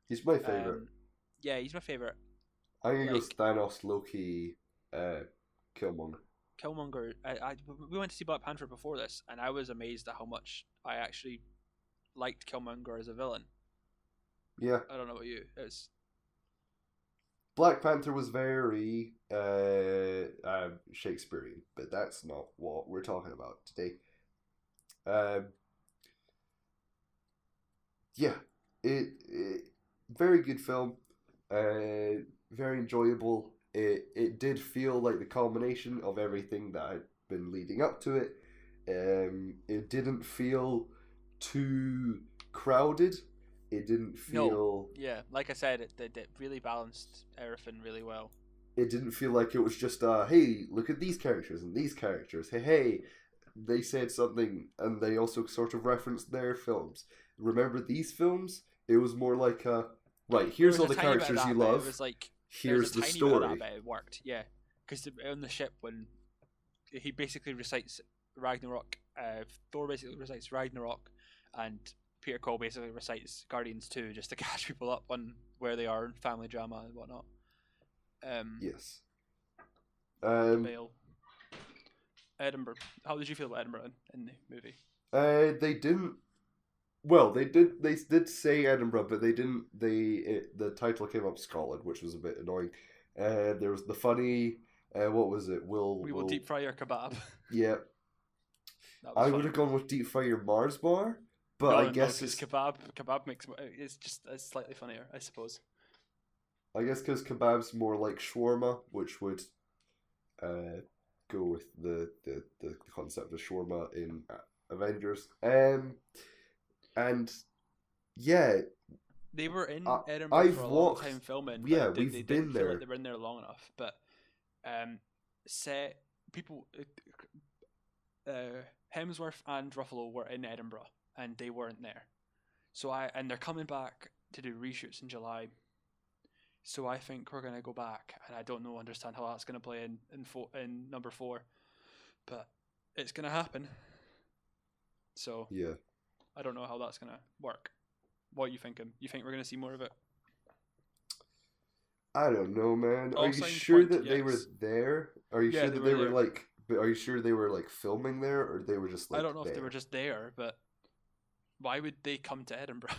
He's my favorite. Yeah, he's my favorite. I think it was Thanos, Loki, Killmonger. Killmonger. We went to see Black Panther before this, and I was amazed at how much I actually liked Killmonger as a villain. Yeah. I don't know about you. It's Black Panther was very Shakespearean, but that's not what we're talking about today. It very good film, very enjoyable. It did feel like the culmination of everything that had been leading up to it. It didn't feel too crowded. It didn't feel... No. Yeah, like I said, it really balanced everything really well. It didn't feel like it was just, hey, look at these characters and these characters. Hey, they said something, and they also sort of referenced their films. Remember these films? It was more like, right, here's all the characters you love. It was like, here's the story. It worked, yeah. Because on the ship, when he basically recites Ragnarok, Thor basically recites Ragnarok, and Peter Cole basically recites Guardians 2 just to catch people up on where they are in family drama and whatnot. Yes. Edinburgh. How did you feel about Edinburgh in the movie? They didn't. Well, they did say Edinburgh, but they didn't. The title came up Scotland, which was a bit annoying. There was the funny. What was it? We will deep fry your kebab. Yeah. I would have gone with deep fry your Mars bar. But I guess it's kebab makes it's slightly funnier, I suppose. I guess because kebab's more like shawarma, which would go with the concept of shawarma in Avengers. And yeah, they were in Edinburgh for a long time filming. Yeah, we've been there. Like they were in there long enough, but people, Hemsworth and Ruffalo were in Edinburgh. And they weren't there, and they're coming back to do reshoots in July. So I think we're gonna go back, and I don't understand how that's gonna play in number 4, but it's gonna happen. So yeah, I don't know how that's gonna work. What are you thinking? You think we're gonna see more of it? I don't know, man. Are you sure that they were there? Are you sure that they were like? But are you sure they were like filming there, or they were just like? I don't know if they were just there, but. Why would they come to Edinburgh?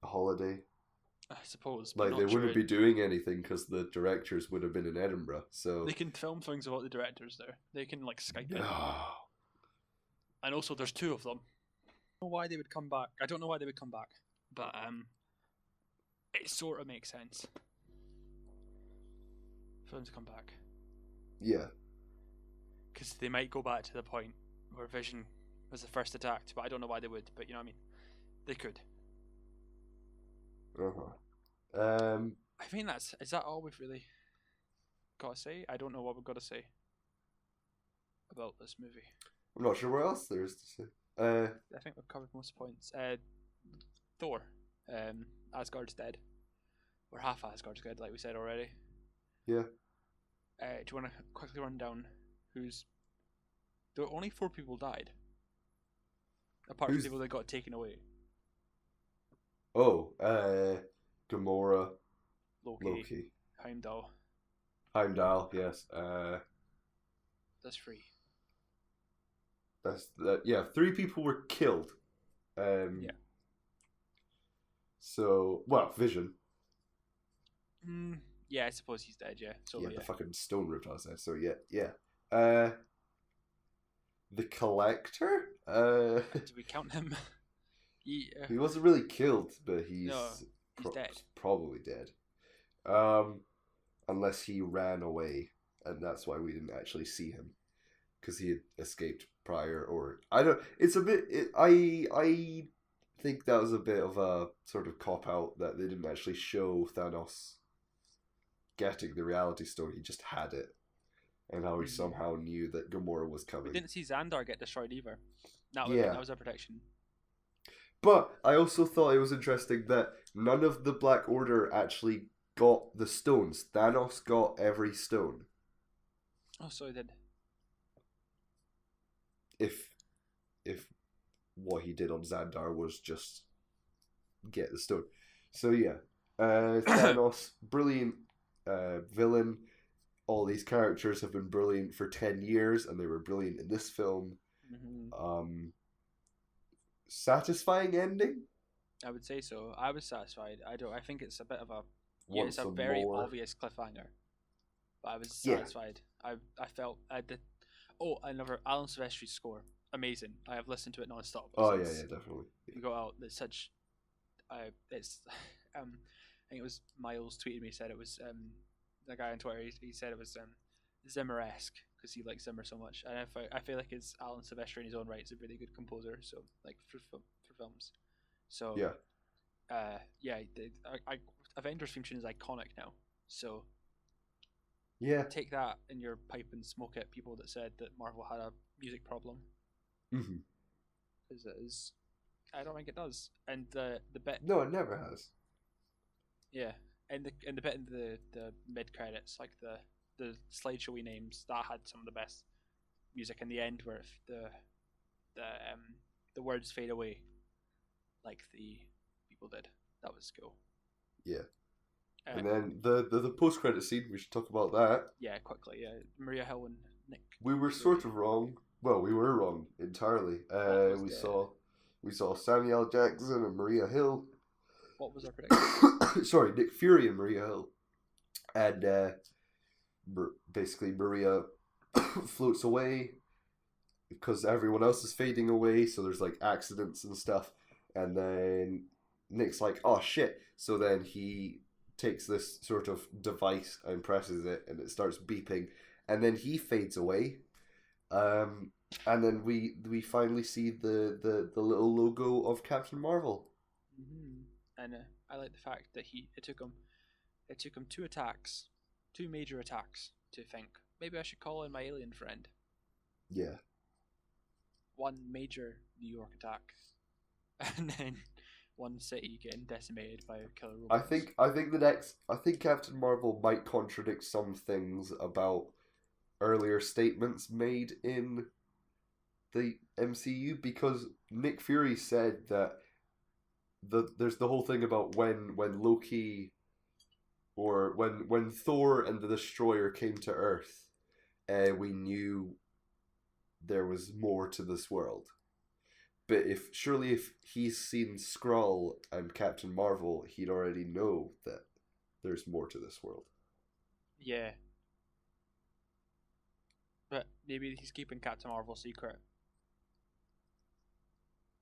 A holiday. I suppose. Like they wouldn't be doing anything because the directors would have been in Edinburgh. So they can film things about the directors there. They can like Skype it. And also, there's 2 of them. I don't know why they would come back. I don't know why they would come back, but it sort of makes sense for them to come back. Yeah. Because they might go back to the point where Vision was the first attacked, but I don't know why they would. But you know what I mean? They could. I think is that all we've really got to say? I don't know what we've got to say about this movie. I'm not sure what else there is to say. I think we've covered most points. Thor. Asgard's dead, or half Asgard's dead, like we said already. Yeah. Do you want to quickly run down who's? There were only 4 people died, apart from people that got taken away. Oh, Gamora, Loki. Heimdall. Heimdall, yes. That's 3. That's that. Yeah, 3 people were killed. Yeah. So, well, Vision. Yeah, I suppose he's dead. Yeah. So Yeah, the fucking stone ripped out his head. So yeah. The Collector. Do we count him? He wasn't really killed, but he's dead. Probably dead. Unless he ran away, and that's why we didn't actually see him, because he had escaped prior. Or I don't. It's a bit. I think that was a bit of a sort of cop out that they didn't actually show Thanos getting the Reality Stone. He just had it, and how he somehow knew that Gamora was coming. We didn't see Xandar get destroyed either. That was a protection. But I also thought it was interesting that none of the Black Order actually got the stones. Thanos got every stone. Oh, so he did. If what he did on Xandar was just get the stone. So yeah, Thanos, brilliant villain. All these characters have been brilliant for 10 years, and they were brilliant in this film. Satisfying ending? I would say so. I was satisfied. I think it's a bit of a it's a very obvious cliffhanger, but I was satisfied. I felt I did. Oh, another Alan Silvestri's score, amazing. I have listened to it non-stop. Oh yeah, definitely. You got out. It's such. It's. I think it was Miles tweeted me, said it was the guy on Twitter. He said it was Zimmer-esque because he likes Zimmer so much, and I feel like it's Alan Silvestri in his own right is a really good composer. So like for films. So Avengers theme tune is iconic now. So take that in your pipe and smoke it. People that said that Marvel had a music problem, because it is. I don't think it does. And the bit. No, it never has. Yeah, and the bit in the mid credits, like the slideshowy names, that had some of the best music. In the end, where if the words fade away, like the people did, that was cool. Yeah. And then the post credit scene, we should talk about that. Yeah, quickly. Yeah, Maria Hill and Nick. We were sort of wrong. Well, we were wrong entirely. We saw Samuel L. Jackson and Maria Hill. What was our prediction? Sorry, Nick Fury and Maria Hill. And basically Maria floats away because everyone else is fading away, so there's like accidents and stuff. And then Nick's like, oh shit. So then he takes this sort of device and presses it, and it starts beeping. And then he fades away. And then we finally see the little logo of Captain Marvel. And I like the fact that it took him 2 major attacks to think maybe I should call in my alien friend. Yeah. 1 major New York attack, and then 1 city getting decimated by a killer robot. I think Captain Marvel might contradict some things about earlier statements made in the MCU, because Nick Fury said that there's the whole thing about when Loki or when Thor and the Destroyer came to Earth, we knew there was more to this world. But if he's seen Skrull and Captain Marvel, he'd already know that there's more to this world. Yeah. But maybe he's keeping Captain Marvel secret.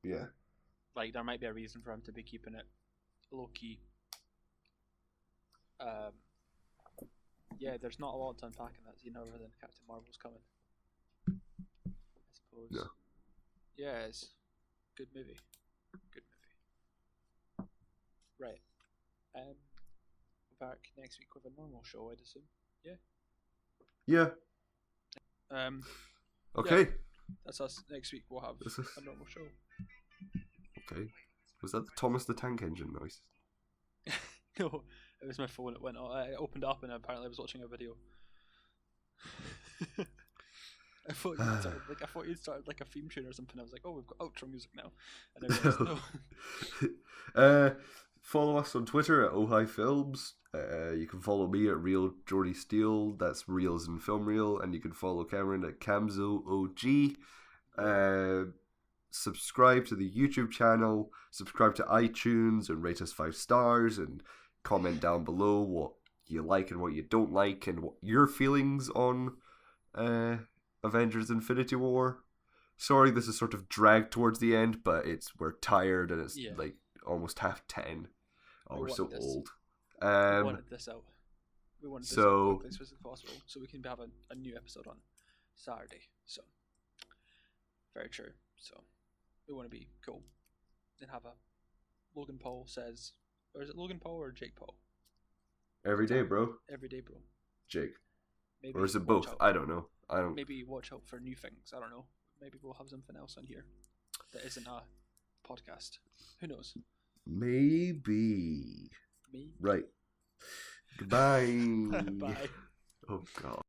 Yeah. Like, there might be a reason for him to be keeping it low-key. Yeah, there's not a lot to unpack in that scene other than Captain Marvel's coming, I suppose. Yeah. Yeah, it's good movie. Good movie. Right. Back next week with a normal show, I'd assume. Yeah. Yeah. Okay. Yeah, that's us. Next week we'll have a normal show. Okay. Was that the Thomas the Tank Engine noise? No, it was my phone. It went. I opened it up and apparently I was watching a video. I thought you'd started like a theme tune or something. I was like, oh, we've got outro music now. And I realized, no. Follow us on Twitter at Ohio Films. You can follow me at Real Jordi Steele. That's Reels and Film Reel. And you can follow Cameron at Camzo OG. Subscribe to the YouTube channel. Subscribe to iTunes and rate us 5 stars. And comment down below what you like and what you don't like and what your feelings on Avengers Infinity War. Sorry, this is sort of dragged towards the end, but we're tired and it's like almost 10:30. Oh, we're so old. We wanted this out. We wanted this out as quickly as possible, so we can have a new episode on Saturday. So, very true. So, we want to be cool and have a Logan Paul says, or is it Logan Paul or Jake Paul? Every day, bro. Every day, bro. Jake. Maybe or is it both? I don't know. Maybe watch out for new things. I don't know. Maybe we'll have something else on here that isn't a podcast. Who knows? Maybe. Right. Goodbye. Bye. Oh, God.